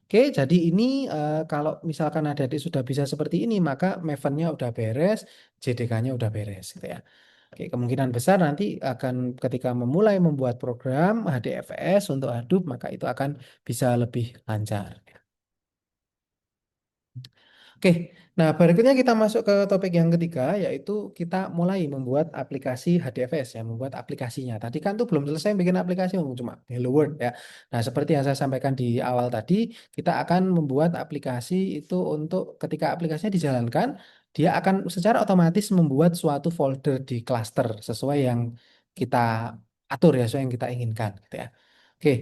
Oke, jadi ini kalau misalkan adik-adik sudah bisa seperti ini, maka Maven-nya udah beres, JDK-nya udah beres gitu ya. Oke, kemungkinan besar nanti akan ketika memulai membuat program HDFS untuk Hadoop, maka itu akan bisa lebih lancar. Oke, nah berikutnya kita masuk ke topik yang ketiga, yaitu kita mulai membuat aplikasi HDFS ya, membuat aplikasinya. Tadi kan tuh belum selesai bikin aplikasi, cuma Hello World ya. Nah, seperti yang saya sampaikan di awal tadi, kita akan membuat aplikasi itu untuk ketika aplikasinya dijalankan, dia akan secara otomatis membuat suatu folder di cluster sesuai yang kita atur ya, sesuai yang kita inginkan gitu ya. Oke,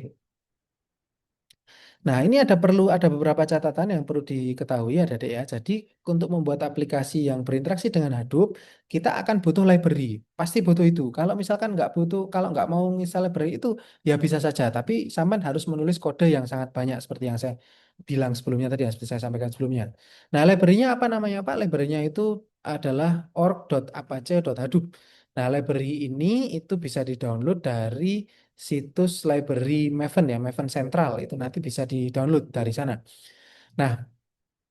nah, ini ada beberapa catatan yang perlu diketahui ya, Dek ya. Jadi, untuk membuat aplikasi yang berinteraksi dengan Hadoop, kita akan butuh library. Pasti butuh itu. Kalau misalkan nggak butuh, kalau nggak mau install library itu, ya bisa saja. Tapi sampean harus menulis kode yang sangat banyak seperti yang saya bilang sebelumnya tadi, yang seperti saya sampaikan sebelumnya. Nah, library-nya apa namanya, Pak? Library-nya itu adalah org.apache.hadoop. Nah, library ini itu bisa di-download dari situs library Maven ya, Maven Central itu nanti bisa di-download dari sana. Nah,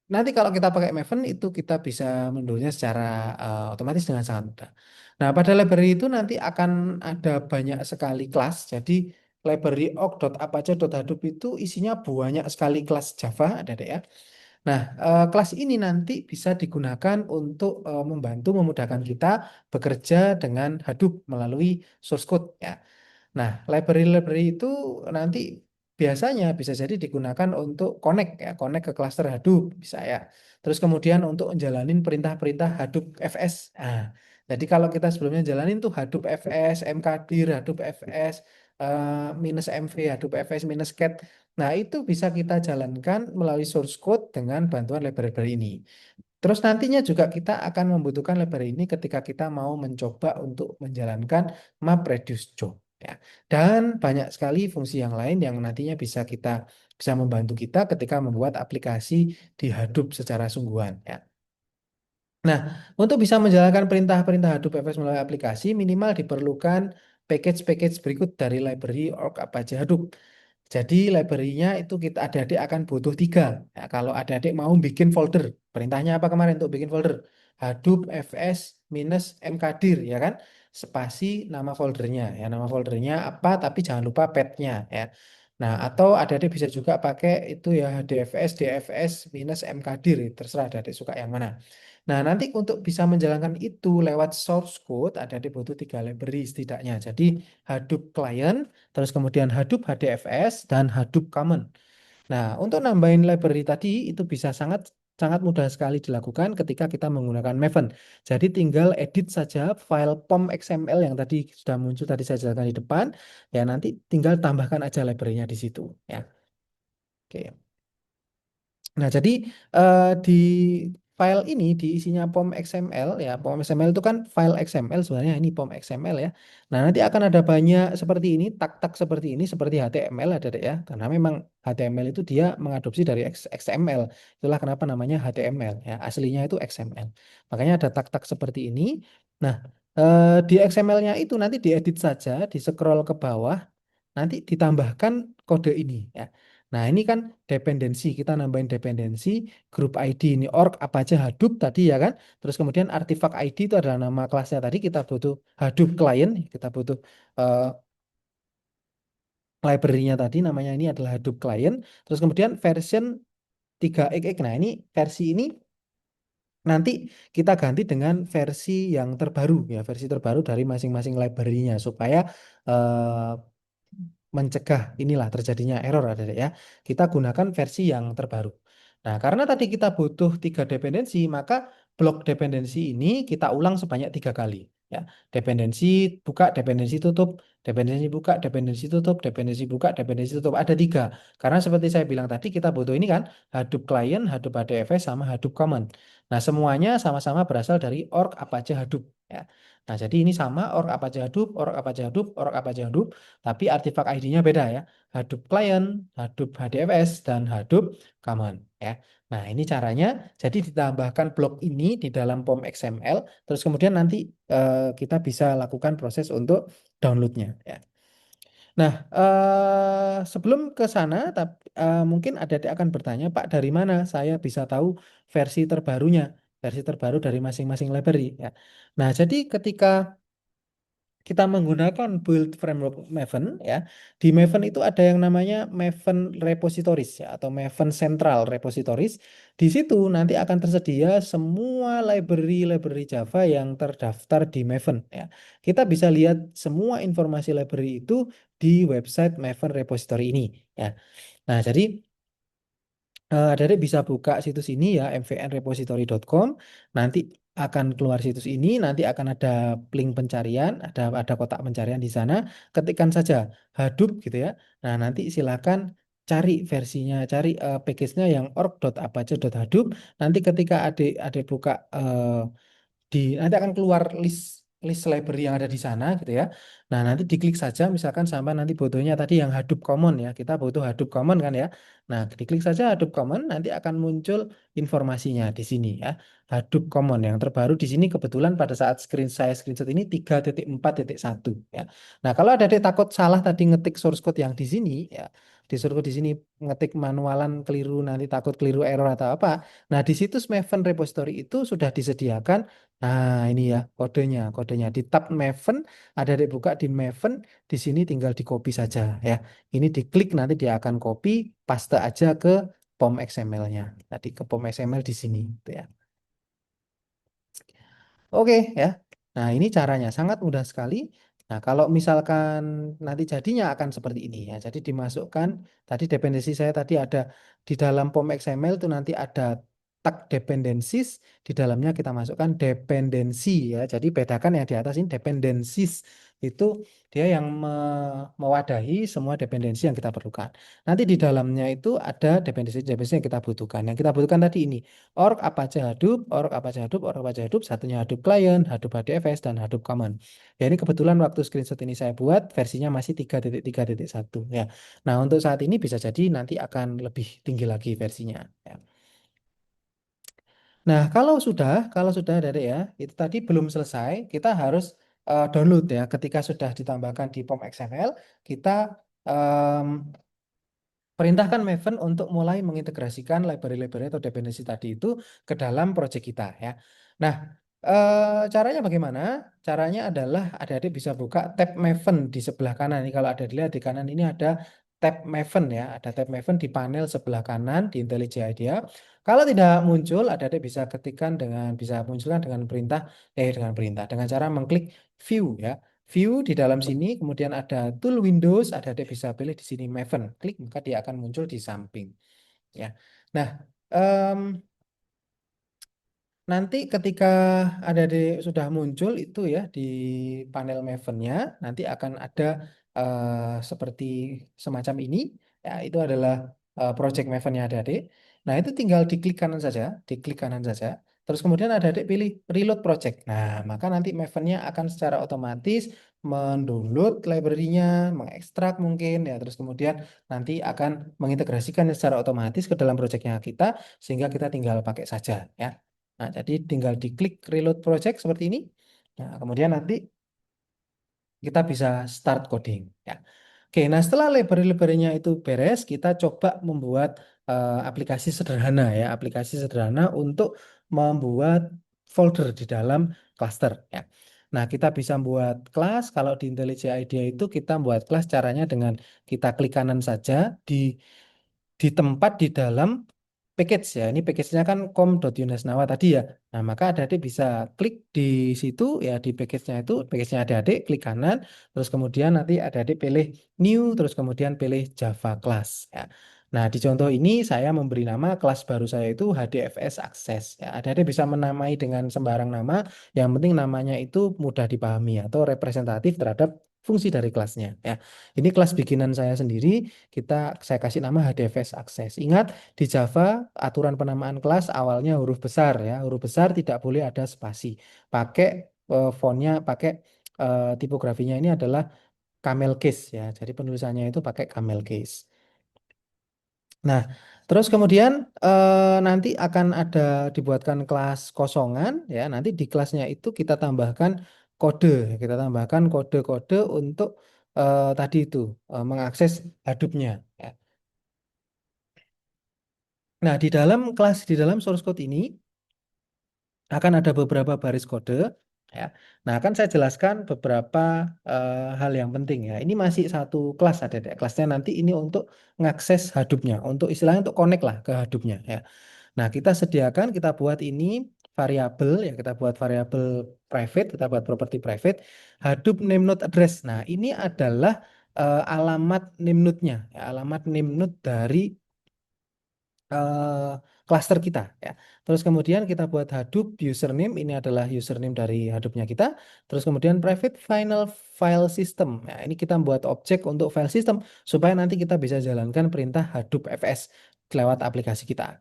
nanti kalau kita pakai Maven itu kita bisa mendownloadnya secara otomatis dengan sangat mudah. Nah, pada library itu nanti akan ada banyak sekali kelas. Jadi library org.apache.hadoop itu isinya banyak sekali kelas Java, ada deh ya. Nah, kelas ini nanti bisa digunakan untuk membantu memudahkan kita bekerja dengan Hadoop melalui source code ya. Nah, library-library itu nanti biasanya bisa jadi digunakan untuk connect ya, connect ke cluster Hadoop bisa ya. Terus kemudian untuk menjalanin perintah-perintah Hadoop FS. Nah, jadi kalau kita sebelumnya jalanin tuh Hadoop FS, mkdir, Hadoop FS, minus MV, Hadoop FS minus cat. Nah, itu bisa kita jalankan melalui source code dengan bantuan library ini. Terus nantinya juga kita akan membutuhkan library ini ketika kita mau mencoba untuk menjalankan map reduce job ya. Dan banyak sekali fungsi yang lain yang nantinya bisa membantu kita ketika membuat aplikasi di Hadoop secara sungguhan ya. Nah, untuk bisa menjalankan perintah-perintah Hadoop FS melalui aplikasi minimal diperlukan package-package berikut dari library org Apache Hadoop. Jadi library-nya itu kita adik-adik akan butuh tiga. Ya, kalau adik-adik mau bikin folder, perintahnya apa kemarin untuk bikin folder? Hadoop fs minus mkdir ya kan? Spasi nama foldernya ya, nama foldernya apa? Tapi jangan lupa path-nya ya. Nah, atau adik-adik bisa juga pakai itu ya hdfs, dfs minus mkdir, terserah adik-adik suka yang mana. Nah, nanti untuk bisa menjalankan itu lewat source code, adik-adik butuh tiga library setidaknya. Jadi Hadoop Client, terus kemudian Hadoop HDFS dan Hadoop Common. Nah, untuk nambahin library tadi itu bisa sangat sangat mudah sekali dilakukan ketika kita menggunakan Maven. Jadi tinggal edit saja file pom XML yang tadi sudah muncul tadi saya jelaskan di depan. Ya, nanti tinggal tambahkan aja library-nya di situ ya. Oke. Nah, jadi di file ini di isinya POM XML ya, POM XML itu kan file XML sebenarnya ini POM XML ya. Nah, nanti akan ada banyak seperti ini, tag-tag seperti ini, seperti HTML ada deh ya, karena memang HTML itu dia mengadopsi dari XML. Itulah kenapa namanya HTML ya, aslinya itu XML. Makanya ada tag-tag seperti ini. Nah, di XML-nya itu nanti diedit saja, di scroll ke bawah, nanti ditambahkan kode ini ya. Nah, ini kan dependensi, kita nambahin dependensi grup ID ini org apa aja Hadoop tadi ya kan. Terus kemudian artifak ID itu adalah nama kelasnya tadi kita butuh Hadoop client, kita butuh eh, library-nya tadi namanya ini adalah Hadoop client. Terus kemudian version 3xx. Nah, ini versi ini nanti kita ganti dengan versi yang terbaru ya, versi terbaru dari masing-masing library-nya supaya eh, mencegah inilah terjadinya error ada ya. Kita gunakan versi yang terbaru. Nah, karena tadi kita butuh tiga dependensi, maka blok dependensi ini kita ulang sebanyak tiga kali. Ya, dependensi buka, dependensi tutup, dependensi buka, dependensi tutup, dependensi buka, dependensi tutup. Ada tiga. Karena seperti saya bilang tadi, kita butuh ini kan, Hadoop Client, Hadoop HDFS, sama Hadoop Common. Nah, semuanya sama-sama berasal dari org Apache Hadoop. Ya. Nah, jadi ini sama org Apache Hadoop, org Apache Hadoop, org Apache Hadoop, tapi artifak ID-nya beda ya. Hadoop Client, Hadoop HDFS, dan Hadoop Common ya. Nah, ini caranya. Jadi ditambahkan blok ini di dalam POM XML, terus kemudian nanti kita bisa lakukan proses untuk downloadnya ya. Nah, sebelum ke sana, mungkin adik-adik akan bertanya, Pak, dari mana saya bisa tahu versi terbarunya, versi terbaru dari masing-masing library ya. Nah, jadi ketika kita menggunakan build framework Maven ya. Di Maven itu ada yang namanya Maven Repositories ya atau Maven Central Repositories. Di situ nanti akan tersedia semua library-library Java yang terdaftar di Maven ya. Kita bisa lihat semua informasi library itu di website Maven Repository ini ya. Nah, jadi adik bisa buka situs ini ya, mvnrepository.com. Nanti akan keluar situs ini, nanti akan ada link pencarian, ada kotak pencarian di sana. Ketikkan saja Hadoop gitu ya. Nah, nanti silakan cari versinya, cari package-nya yang org.apache.hadoop. Nanti ketika adik buka nanti akan keluar list list library yang ada di sana gitu ya. Nah, nanti diklik saja misalkan sampai nanti butuhnya tadi yang Hadoop Common ya. Kita butuh Hadoop Common kan ya. Nah, diklik saja Hadoop Common nanti akan muncul informasinya di sini ya. Hadoop Common yang terbaru di sini kebetulan pada saat saya screenshot ini 3.4.1 ya. Nah, kalau ada adik takut salah tadi ngetik source code yang di sini ya. Disuruh di sini ngetik manualan keliru nanti takut keliru error atau apa. Nah, di situs Maven repository itu sudah disediakan. Nah, ini ya kodenya di tab Maven, ada dibuka di Maven, di sini tinggal di copy saja ya. Ini diklik nanti dia akan copy, paste aja ke POM XML-nya. Tadi ke POM XML di sini gitu ya. Oke ya. Nah, ini caranya sangat mudah sekali. Nah, kalau misalkan nanti jadinya akan seperti ini ya. Jadi dimasukkan tadi dependensi saya tadi ada di dalam POM XML itu nanti ada tag dependencies, di dalamnya kita masukkan dependensi ya. Jadi bedakan yang di atas ini dependencies itu dia yang mewadahi semua dependensi yang kita perlukan. Nanti di dalamnya itu ada dependensi-dependensi yang kita butuhkan. Yang kita butuhkan tadi ini org Apache Hadoop, org Apache Hadoop, org Apache Hadoop, satunya Hadoop Client, Hadoop HDFS, dan Hadoop Common. Ya ini kebetulan waktu screenshot ini saya buat versinya masih 3.3.1 ya. Nah untuk saat ini bisa jadi nanti akan lebih tinggi lagi versinya. Ya. Nah kalau sudah dari ya itu tadi belum selesai, kita harus download ya. Ketika sudah ditambahkan di POM XML, kita em, perintahkan Maven untuk mulai mengintegrasikan library-library atau dependensi tadi itu ke dalam project kita ya. Nah, caranya bagaimana? Caranya adalah adik-adik bisa buka tab Maven di sebelah kanan. Ini kalau ada dilihat di kanan ini ada tab Maven ya, ada tab Maven di panel sebelah kanan di IntelliJ IDEA. Kalau tidak muncul, adik-adik bisa munculkan dengan cara mengklik view ya. View di dalam sini, kemudian ada tool Windows, ada bisa pilih di sini Maven. Klik, maka dia akan muncul di samping. Ya. Nah, em, nanti ketika sudah muncul itu ya di panel Maven-nya, nanti akan ada seperti semacam ini. Ya, itu adalah project Maven-nya adik-adik. Nah, itu tinggal diklik kanan saja, diklik kanan saja. Terus kemudian adik-adik pilih reload project. Nah, maka nanti Maven-nya akan secara otomatis mendownload library-nya, mengekstrak mungkin ya, terus kemudian nanti akan mengintegrasikan secara otomatis ke dalam project-nya kita sehingga kita tinggal pakai saja ya. Nah, jadi tinggal diklik reload project seperti ini. Nah, kemudian nanti kita bisa start coding. Ya. Oke, nah setelah library-library-nya itu beres, kita coba membuat aplikasi sederhana ya, aplikasi sederhana untuk membuat folder di dalam cluster. Ya. Nah, kita bisa buat kelas. Kalau di IntelliJ IDEA itu kita buat kelas caranya dengan kita klik kanan saja di tempat di dalam package ya. Ini package-nya kan com.yunasnawa tadi ya. Nah, maka adik-adik bisa klik di situ ya di package-nya itu, package-nya adik-adik klik kanan, terus kemudian nanti adik-adik pilih new, terus kemudian pilih Java class ya. Nah, di contoh ini saya memberi nama kelas baru saya itu HDFS Access ya. Adik-adik bisa menamai dengan sembarang nama, yang penting namanya itu mudah dipahami atau representatif terhadap fungsi dari kelasnya ya. Ini kelas bikinan saya sendiri, saya kasih nama HDFS Access. Ingat di Java, aturan penamaan kelas awalnya huruf besar ya. Huruf besar tidak boleh ada spasi. Pakai fontnya, pakai tipografinya ini adalah camel case ya. Jadi penulisannya itu pakai camel case. Nah, terus kemudian nanti akan ada dibuatkan kelas kosongan ya. Nanti di kelasnya itu kode, kita tambahkan kode-kode untuk tadi itu mengakses Hadoop-nya. Ya. Nah, di dalam source code ini akan ada beberapa baris kode. ya. Nah, kan saya jelaskan beberapa hal yang penting ya. Ini masih satu kelas ada deh. Kelasnya nanti ini untuk ngakses Hadoop-nya, untuk istilahnya untuk connect lah ke Hadoop-nya ya. Nah, kita sediakan, kita buat ini variabel ya, kita buat variabel private, kita buat property private, Hadoop name node address. Nah, ini adalah alamat name node-nya, ya, alamat name node dari eh, cluster kita ya. Terus kemudian kita buat Hadoop username, ini adalah username dari Hadoop-nya kita. Terus kemudian private final file system. Nah, ini kita buat objek untuk file system supaya nanti kita bisa jalankan perintah Hadoop FS lewat aplikasi kita.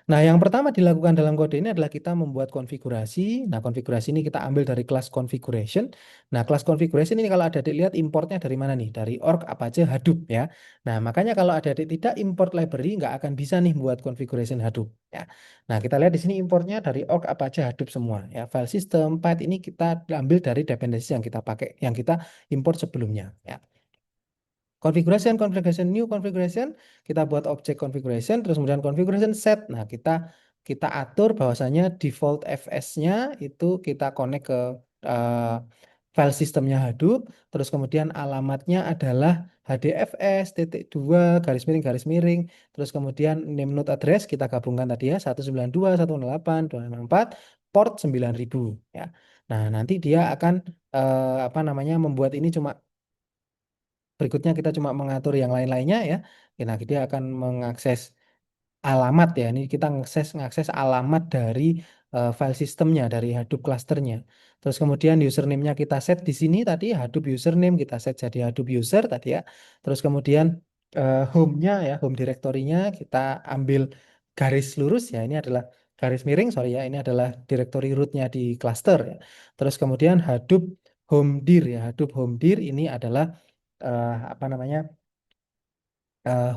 Nah, yang pertama dilakukan dalam kode ini adalah kita membuat konfigurasi. Nah, konfigurasi ini kita ambil dari kelas configuration. Nah, kelas configuration ini kalau adik-adik lihat importnya dari mana nih? Dari org Apache Hadoop ya. Nah, makanya kalau adik-adik tidak import library, nggak akan bisa nih buat configuration Hadoop ya. Nah, kita lihat di sini importnya dari org Apache Hadoop semua ya. File system, path ini kita ambil dari dependensi yang kita pakai, yang kita import sebelumnya ya. Configuration, configuration, new configuration, kita buat objek configuration, terus kemudian configuration set. Nah, kita atur bahwasanya default FS-nya itu kita connect ke eh, file sistemnya Hadoop, terus kemudian alamatnya adalah HDFS titik dua garis miring, terus kemudian name node address kita gabungkan tadi ya 192.168.254 port 9000 ya. Nah, nanti dia akan apa namanya membuat ini cuma berikutnya kita cuma mengatur yang lain-lainnya ya. Nah, dia akan mengakses alamat ya. Ini kita ngakses alamat dari file sistemnya dari Hadoop clusternya. Terus kemudian username-nya kita set di sini tadi Hadoop username kita set jadi Hadoop user tadi ya. Terus kemudian home-nya ya, home directory-nya kita ambil garis lurus ya. Ini adalah garis miring, sorry ya. Ini adalah directory root-nya di cluster ya. Terus kemudian Hadoop home dir ya. Hadoop home dir ini adalah apa namanya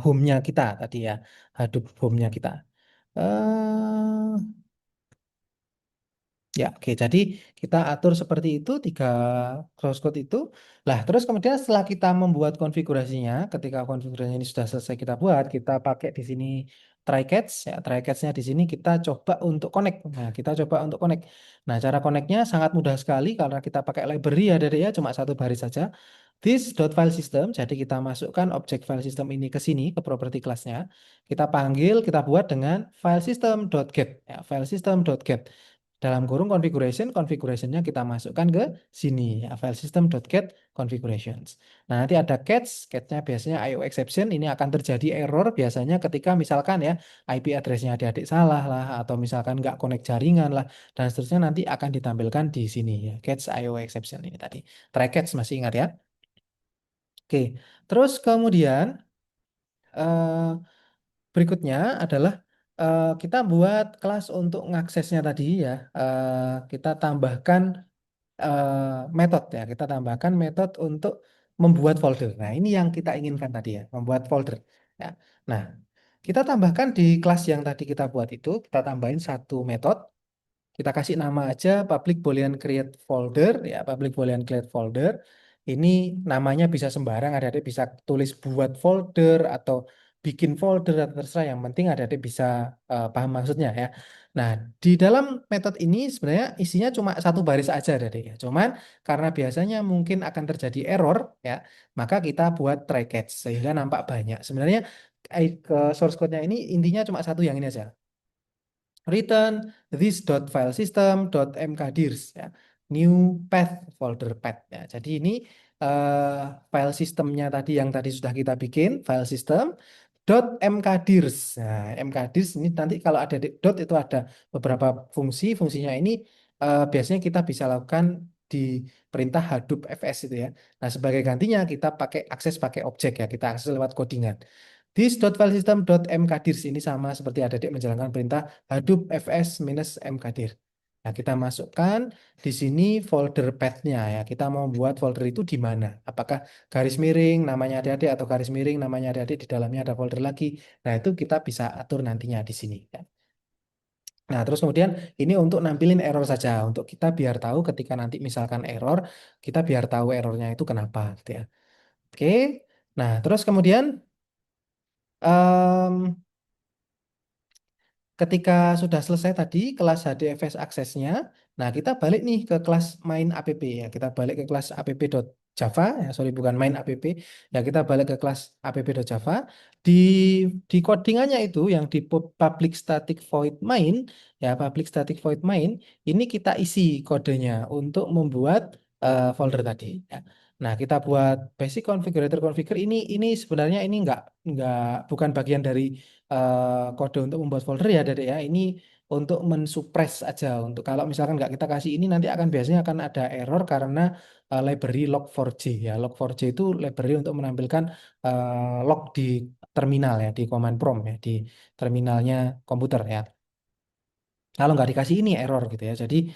home-nya kita tadi ya, Hadoop home-nya kita. eh Ya, oke. Jadi kita atur seperti itu tiga source code itu. Lah, terus kemudian setelah kita membuat konfigurasinya, ketika konfigurasinya ini sudah selesai kita buat, kita pakai di sini try-catch ya. Try-catch-nya di sini kita coba untuk connect. Nah, kita coba untuk connect. Nah, cara connect-nya sangat mudah sekali karena kita pakai library ya, Dede ya, cuma satu baris saja. This.file system, jadi kita masukkan objek file system ini ke sini, ke property class-nya. Kita panggil, kita buat dengan file system.get ya, file system.get dalam kurung configuration, configurationnya kita masukkan ke sini ya, file system.get configurations. Nah, nanti ada catch-nya biasanya IO exception, ini akan terjadi error biasanya ketika misalkan ya IP address-nya adik-adik salah lah, atau misalkan nggak connect jaringan lah, dan seterusnya nanti akan ditampilkan di sini ya, catch IO exception ini tadi. Try catch masih ingat ya? Oke, terus kemudian eh, berikutnya adalah kita buat kelas untuk ngaksesnya tadi ya. Kita tambahkan metode ya. Kita tambahkan metode untuk membuat folder. Nah, ini yang kita inginkan tadi ya, membuat folder. Ya. Nah, kita tambahkan di kelas yang tadi kita buat itu, kita tambahin satu metode. Kita kasih nama aja public boolean create folder ya, public boolean create folder. Ini namanya bisa sembarang, adik-adik bisa tulis buat folder atau bikin folder atau terserah, yang penting adik-adik bisa paham maksudnya ya. Nah, di dalam metode ini sebenarnya isinya cuma satu baris aja adik-adik ya. Cuman karena biasanya mungkin akan terjadi error ya, maka kita buat try catch sehingga nampak banyak. Sebenarnya ke source code-nya ini intinya cuma satu yang ini aja, return this.filesystem.mkdirs ya, new path folder path ya. Jadi ini eh, file sistemnya tadi yang tadi sudah kita bikin, file system .mkdirs. Nah, mkdirs ini nanti kalau ada di dot itu ada beberapa fungsi. Fungsinya ini biasanya kita bisa lakukan di perintah Hadoop FS itu ya. Nah, sebagai gantinya kita pakai akses pakai objek ya. Kita akses lewat codingan. This.filesystem.mkdirs ini sama seperti adik menjalankan perintah Hadoop fs minus mkdir. Nah, kita masukkan di sini folder path-nya ya. Kita mau buat folder itu di mana? Apakah garis miring namanya adik-adik atau garis miring namanya adik-adik di dalamnya ada folder lagi. Nah, itu kita bisa atur nantinya di sini ya. Nah, terus kemudian ini untuk nampilin error saja, untuk kita biar tahu ketika nanti misalkan error, kita biar tahu errornya itu kenapa gitu ya. Oke. Nah, terus kemudian em, ketika sudah selesai tadi kelas HDFS aksesnya, nah kita balik nih ke kelas main app ya. Kita balik ke kelas app.java ya, sorry bukan main app. Ya kita balik ke kelas app.java. Di codingannya itu yang di public static void main ya, public static void main ini kita isi kodenya untuk membuat folder tadi ya. Nah, kita buat basic configurator configure ini sebenarnya ini enggak bukan bagian dari kode untuk membuat folder ya, Dede ya. Ini untuk mensuppress aja. Untuk kalau misalkan nggak kita kasih ini nanti akan biasanya akan ada error karena library log4j ya. Log4j itu library untuk menampilkan log di terminal ya, di command prompt ya, di terminalnya komputer ya. Kalau nggak dikasih ini error gitu ya. Jadi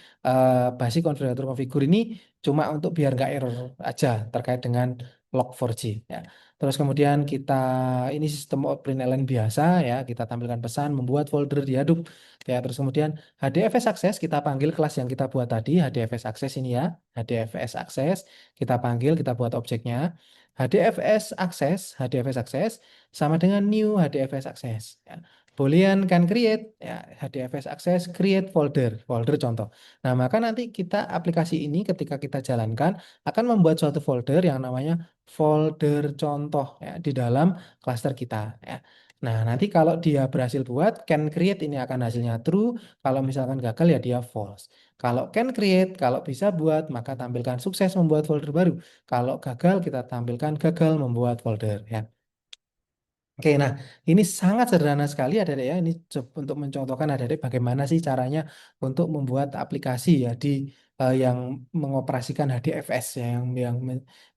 basic configurator configure ini cuma untuk biar nggak error aja terkait dengan log4j ya. Terus kemudian kita ini sistem println biasa ya. Kita tampilkan pesan membuat folder di Hadoop ya. Terus kemudian HDFS access kita panggil kelas yang kita buat tadi HDFS access ini ya. HDFS access kita panggil kita buat objeknya. HDFS access sama dengan new HDFS access ya. Boolean can create ya, HDFS access create folder contoh. Nah, maka nanti kita aplikasi ini ketika kita jalankan akan membuat suatu folder yang namanya folder contoh ya di dalam klaster kita ya. Nah, nanti kalau dia berhasil buat can create ini akan hasilnya true, kalau misalkan gagal ya dia false. Kalau can create, kalau bisa buat maka tampilkan sukses membuat folder baru. Kalau gagal kita tampilkan gagal membuat folder ya. Oke, nah ini sangat sederhana sekali adik-adik ya. Ini untuk mencontohkan adik-adik bagaimana sih caranya untuk membuat aplikasi ya di yang mengoperasikan HDFS ya,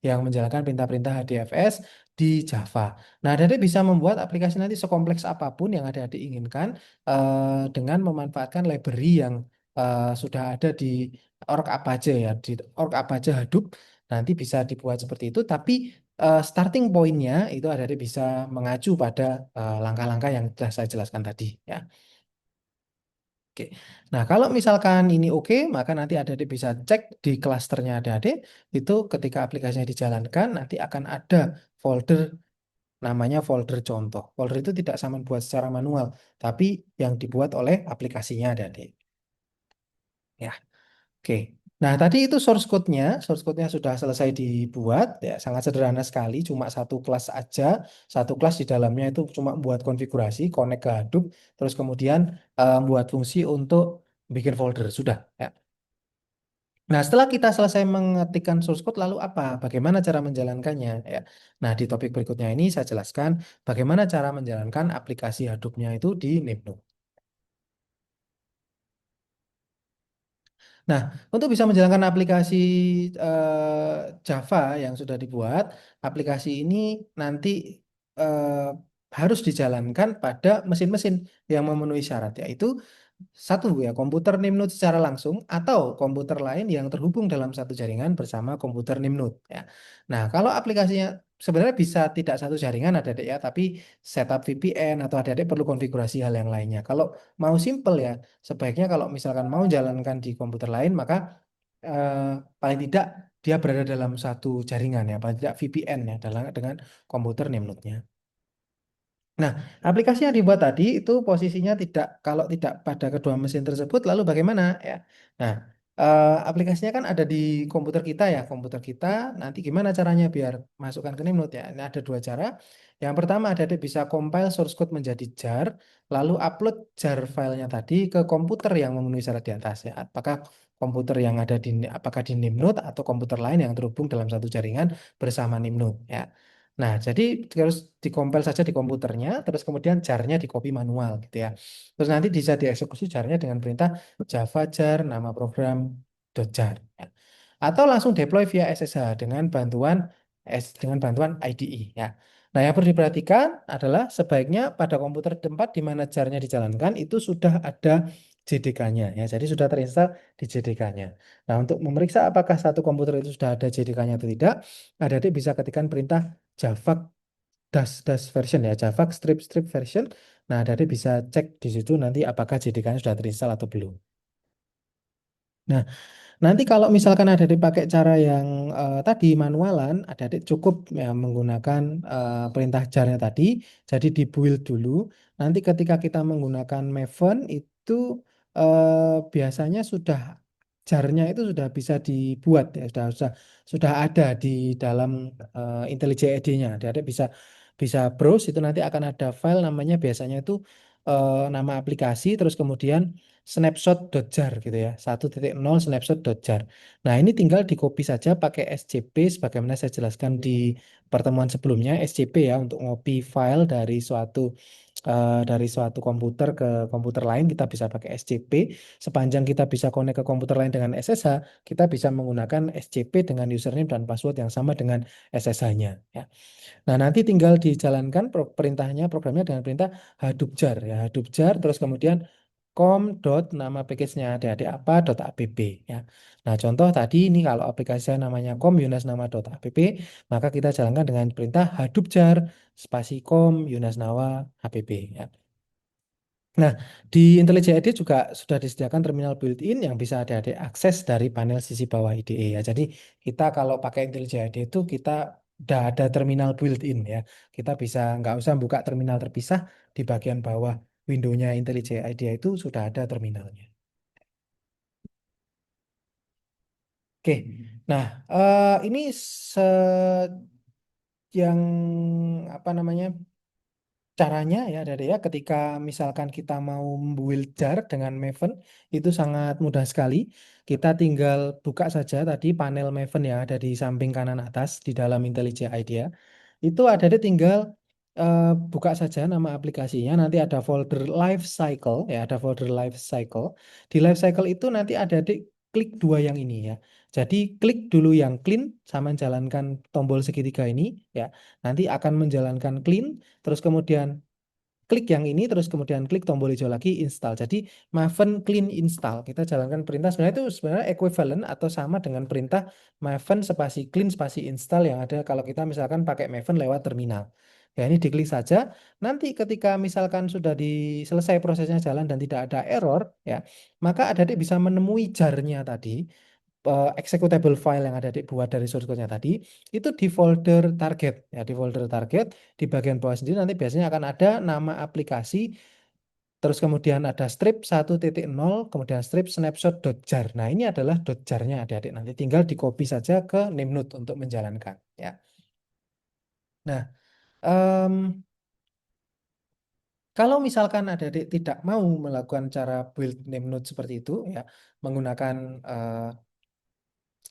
yang menjalankan perintah-perintah HDFS di Java. Nah, adik-adik bisa membuat aplikasi nanti sekompleks apapun yang adik-adik inginkan dengan memanfaatkan library yang sudah ada di org Apache ya, di org Apache Hadoop. Nanti bisa dibuat seperti itu, tapi starting point-nya itu adik-adik bisa mengacu pada langkah-langkah yang telah saya jelaskan tadi ya. Oke. Nah, kalau misalkan ini oke, maka nanti adik-adik bisa cek di klasternya adik-adik itu ketika aplikasinya dijalankan nanti akan ada folder namanya folder contoh. Folder itu tidak sama buat secara manual, tapi yang dibuat oleh aplikasinya adik-adik. Ya. Oke. Nah, tadi itu source code-nya sudah selesai dibuat, ya sangat sederhana sekali, cuma satu kelas aja, satu kelas di dalamnya itu cuma buat konfigurasi, connect ke Hadoop, terus kemudian buat fungsi untuk bikin folder, sudah. Ya. Nah, setelah kita selesai mengetikkan source code, lalu apa? Bagaimana cara menjalankannya? Ya. Nah, di topik berikutnya ini saya jelaskan bagaimana cara menjalankan aplikasi Hadoop-nya itu di Nimno. Nah, untuk bisa menjalankan aplikasi Java yang sudah dibuat, aplikasi ini nanti harus dijalankan pada mesin-mesin yang memenuhi syarat, yaitu satu ya komputer Nimnode secara langsung atau komputer lain yang terhubung dalam satu jaringan bersama komputer Nimnode ya. Nah, kalau aplikasinya sebenarnya bisa tidak satu jaringan ada ya, tapi setup VPN atau ada perlu konfigurasi hal yang lainnya. Kalau mau simple ya, sebaiknya kalau misalkan mau jalankan di komputer lain, maka eh, paling tidak dia berada dalam satu jaringan ya, paling tidak VPN ya, dalam dengan komputer Nimnode-nya. Nah, aplikasi yang dibuat tadi itu posisinya tidak kalau tidak pada kedua mesin tersebut, lalu bagaimana ya? Nah, aplikasinya kan ada di komputer kita ya, komputer kita. Nanti gimana caranya biar masukkan ke Nimnode ya? Ini ada dua cara. Yang pertama ada bisa compile source code menjadi jar, lalu upload jar filenya tadi ke komputer yang memenuhi syarat di atas ya. Apakah di Nimnode atau komputer lain yang terhubung dalam satu jaringan bersama Nimnode ya. Nah, jadi terus dikompil saja di komputernya, terus kemudian jarnya di copy manual gitu ya. Terus nanti bisa dieksekusi jarnya dengan perintah java jar nama program .jar. Ya. Atau langsung deploy via SSH dengan bantuan IDE ya. Nah, yang perlu diperhatikan adalah sebaiknya pada komputer tempat di mana jarnya dijalankan itu sudah ada JDK-nya ya. Jadi sudah terinstall di JDK-nya. Nah, untuk memeriksa apakah satu komputer itu sudah ada JDK-nya atau tidak, adik-adik bisa ketikkan perintah Java dash version ya, Java strip version. Nah, adik bisa cek di situ nanti apakah JDK-nya sudah terinstall atau belum. Nah, Nanti kalau misalkan ada dipakai cara yang tadi manualan, adik-adik cukup ya menggunakan perintah jarnya tadi. Jadi di build dulu. Nanti ketika kita menggunakan Maven itu biasanya sudah jarnya itu sudah bisa dibuat ya, sudah ada di dalam IntelliJ IDE-nya. Adik-adik bisa bisa browse itu nanti akan ada file namanya biasanya itu nama aplikasi terus kemudian snapshot.jar gitu ya 1.0 snapshot.jar. Nah ini tinggal di copy saja pakai SCP sebagaimana saya jelaskan di pertemuan sebelumnya SCP ya untuk ngopi file dari suatu komputer ke komputer lain kita bisa pakai SCP. Sepanjang kita bisa connect ke komputer lain dengan SSH, kita bisa menggunakan SCP dengan username dan password yang sama dengan SSH-nya ya. Nah, nanti tinggal dijalankan perintahnya, programnya dengan perintah Hadoop jar ya, Hadoop jar terus kemudian com dot nama package-nya adik-adik apa dot app ya. Nah, contoh tadi ini kalau aplikasi saya namanya com Yunas nama dot app, maka kita jalankan dengan perintah Hadoop jar spasi com Yunas Nawa app ya. Nah, di IntelliJ IDE juga sudah disediakan terminal built-in yang bisa adik-adik akses dari panel sisi bawah IDE ya. Jadi kita kalau pakai IntelliJ IDE itu kita udah ada terminal built-in ya. Kita bisa nggak usah buka terminal terpisah di bagian bawah windownya IntelliJ IDE itu sudah ada terminalnya. Oke, nah ini se yang apa namanya caranya ya dari ya ketika misalkan kita mau build jar dengan Maven itu sangat mudah sekali. Kita tinggal buka saja tadi panel Maven yang ada di samping kanan atas di dalam IntelliJ IDEA. Itu ada di tinggal buka saja nama aplikasinya. Nanti ada folder life cycle ya, ada folder life cycle. Di life cycle itu nanti ada di klik dua yang ini ya. Jadi klik dulu yang clean sama jalankan tombol segitiga ini ya. Nanti akan menjalankan clean terus kemudian klik yang ini terus kemudian klik tombol hijau lagi install. Jadi Maven clean install. Kita jalankan perintah sebenarnya itu sebenarnya equivalent atau sama dengan perintah Maven spasi clean spasi install yang ada kalau kita misalkan pakai Maven lewat terminal. Ya ini diklik saja. Nanti ketika misalkan sudah selesai prosesnya jalan dan tidak ada error ya, maka adik bisa menemui jarnya tadi executable file yang ada buat dari source code-nya tadi itu di folder target ya di folder target di bagian bawah sendiri nanti biasanya akan ada nama aplikasi terus kemudian ada strip 1.0 kemudian strip snapshot.jar. Nah, ini adalah .jar-nya adik-adik nanti tinggal di copy saja ke Nemnode untuk menjalankan ya. Nah, em, kalau misalkan adik-adik tidak mau melakukan cara build Nemnode seperti itu ya menggunakan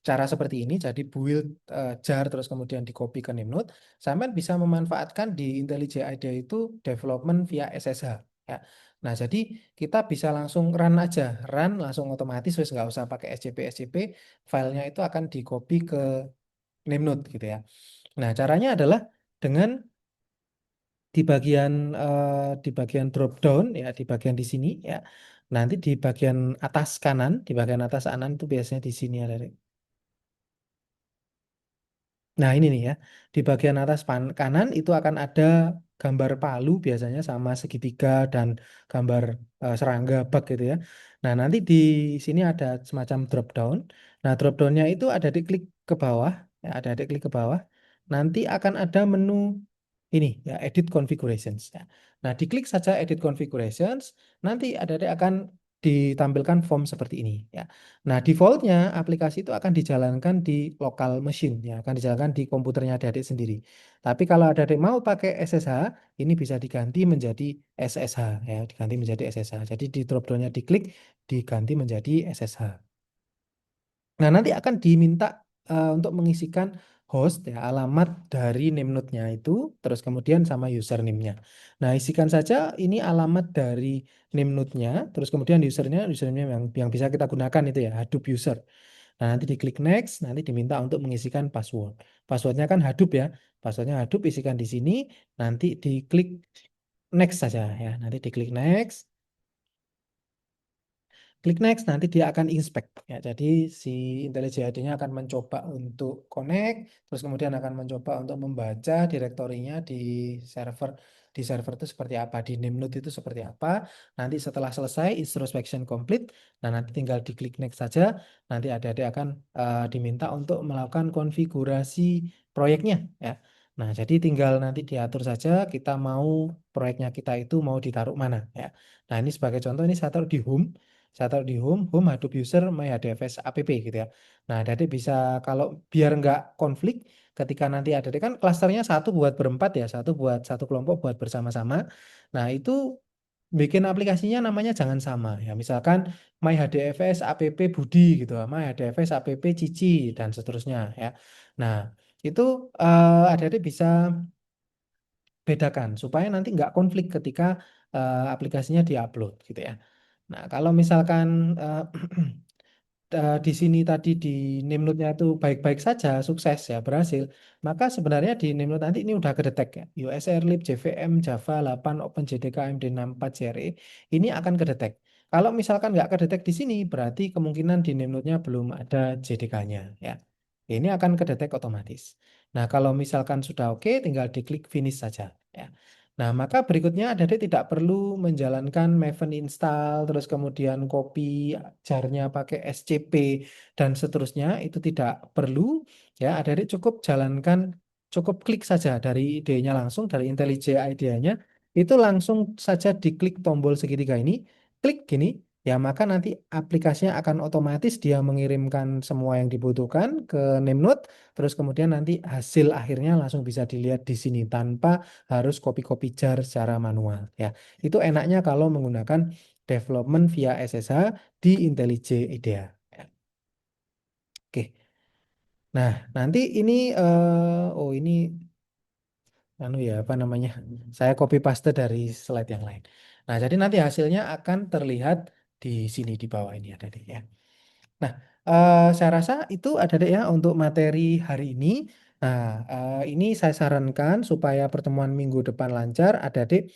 cara seperti ini, jadi build jar terus kemudian di copy ke Nemnode, sampean bisa memanfaatkan di IntelliJ IDEA itu development via SSH. Ya. Nah, jadi kita bisa langsung run aja, run langsung otomatis, wes nggak usah pakai SCP SCP, filenya itu akan di copy ke Nemnode gitu ya. Nah, caranya adalah dengan di bagian drop down ya, di bagian di sini ya. Nanti di bagian atas kanan, di bagian atas kanan itu biasanya di sini ada. Nah, ini nih ya. Di bagian atas kanan itu akan ada gambar palu biasanya sama segitiga dan gambar serangga bug gitu ya. Nah, nanti di sini ada semacam drop down. Nah, drop downnya itu ada di klik ke bawah, ya, ada di klik ke bawah. Nanti akan ada menu ini ya, edit configurations ya. Nah, diklik saja edit configurations, nanti ada akan ditampilkan form seperti ini ya. Nah, defaultnya aplikasi itu akan dijalankan di lokal machine ya, akan dijalankan di komputernya adik-adik sendiri. Tapi kalau adik-adik mau pakai SSH, ini bisa diganti menjadi SSH ya, diganti menjadi SSH. Jadi di drop down-nya diklik, diganti menjadi SSH. Nah, nanti akan diminta untuk mengisikan host ya, alamat dari Nemnode-nya itu, terus kemudian sama username-nya. Nah, isikan saja ini alamat dari Nemnode-nya, terus kemudian username yang bisa kita gunakan itu ya, Hadoop user. Nah, nanti diklik next, nanti diminta untuk mengisikan password. Passwordnya kan Hadoop ya, passwordnya Hadoop isikan di sini, nanti diklik next saja ya, nanti diklik next. Klik next, nanti dia akan inspect. Ya, jadi si IntelliJ IDE-nya akan mencoba untuk connect, terus kemudian akan mencoba untuk membaca direktorinya di server di server itu seperti apa, di Nemnode itu seperti apa. Nanti setelah selesai introspection complete, nah nanti tinggal diklik next saja. Nanti adik-adik akan diminta untuk melakukan konfigurasi proyeknya ya. Nah, jadi tinggal nanti diatur saja kita mau proyeknya kita itu mau ditaruh mana ya. Nah, ini sebagai contoh ini saya taruh di home. Saya taruh di home Hadoop user my HDFS app gitu ya. Nah, adik bisa kalau biar nggak konflik ketika nanti ada kan klasternya satu buat berempat ya, satu buat satu kelompok buat bersama-sama. Nah, itu bikin aplikasinya namanya jangan sama ya. Misalkan my HDFS app Budi gitu, my HDFS app Cici dan seterusnya ya. Nah, itu adik-adik bisa bedakan supaya nanti nggak konflik ketika aplikasinya diupload gitu ya. Nah, kalau misalkan di sini tadi di Nimnode-nya itu baik-baik saja, sukses ya, berhasil, maka sebenarnya di Nimnode nanti ini udah kedetek ya. USR, lib, JVM, Java 8, OpenJDK, MD64, JRE, ini akan kedetek. Kalau misalkan nggak kedetek di sini, berarti kemungkinan di Nimnode-nya belum ada JDK-nya ya. Ini akan kedetek otomatis. Nah, kalau misalkan sudah oke, tinggal diklik finish saja ya. Nah, maka berikutnya adik tidak perlu menjalankan Maven install, terus kemudian copy jarnya pakai SCP dan seterusnya, itu tidak perlu ya. Adik cukup jalankan, cukup klik saja dari idenya langsung, dari IntelliJ IDEA-nya, itu langsung saja diklik tombol segitiga ini, klik gini, ya maka nanti aplikasinya akan otomatis dia mengirimkan semua yang dibutuhkan ke Nemnode, terus kemudian nanti hasil akhirnya langsung bisa dilihat di sini tanpa harus copy-copy jar secara manual ya. Itu enaknya kalau menggunakan development via SSH di IntelliJ IDEA. Ya. Oke. Nah, nanti ini oh ini anu ya apa namanya? Saya copy paste dari slide yang lain. Nah, jadi nanti hasilnya akan terlihat di sini di bawah ini ada deh ya. Nah, saya rasa itu ada deh ya untuk materi hari ini. Nah, ini saya sarankan supaya pertemuan minggu depan lancar, adik-adik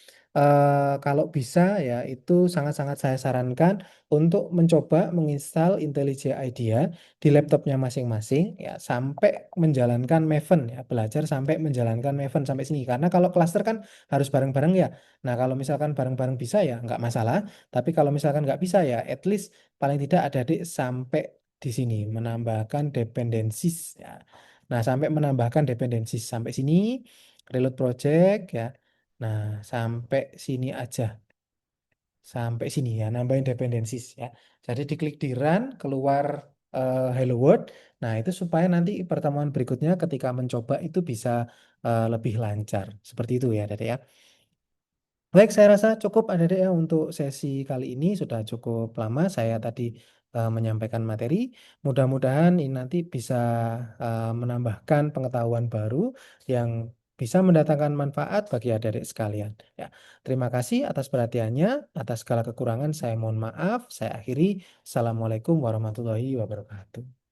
kalau bisa ya itu sangat-sangat saya sarankan untuk mencoba menginstal IntelliJ IDEA di laptopnya masing-masing ya sampai menjalankan Maven ya, belajar sampai menjalankan Maven sampai sini. Karena kalau cluster kan harus bareng-bareng ya. Nah, kalau misalkan bareng-bareng bisa ya nggak masalah. Tapi kalau misalkan nggak bisa ya, at least paling tidak adik-adik sampai di sini menambahkan dependencies ya. Nah, sampai menambahkan dependencies sampai sini reload project ya. Nah, sampai sini aja. Sampai sini ya, nambahin dependencies ya. Jadi diklik di run, keluar hello world. Nah, itu supaya nanti pertemuan berikutnya ketika mencoba itu bisa lebih lancar. Seperti itu ya, Dede ya. Baik, saya rasa cukup adik-adik ya untuk sesi kali ini sudah cukup lama saya tadi menyampaikan materi. Mudah-mudahan ini nanti bisa menambahkan pengetahuan baru yang bisa mendatangkan manfaat bagi adik-adik sekalian. Ya, terima kasih atas perhatiannya. Atas segala kekurangan saya mohon maaf. Saya akhiri. Assalamualaikum warahmatullahi wabarakatuh.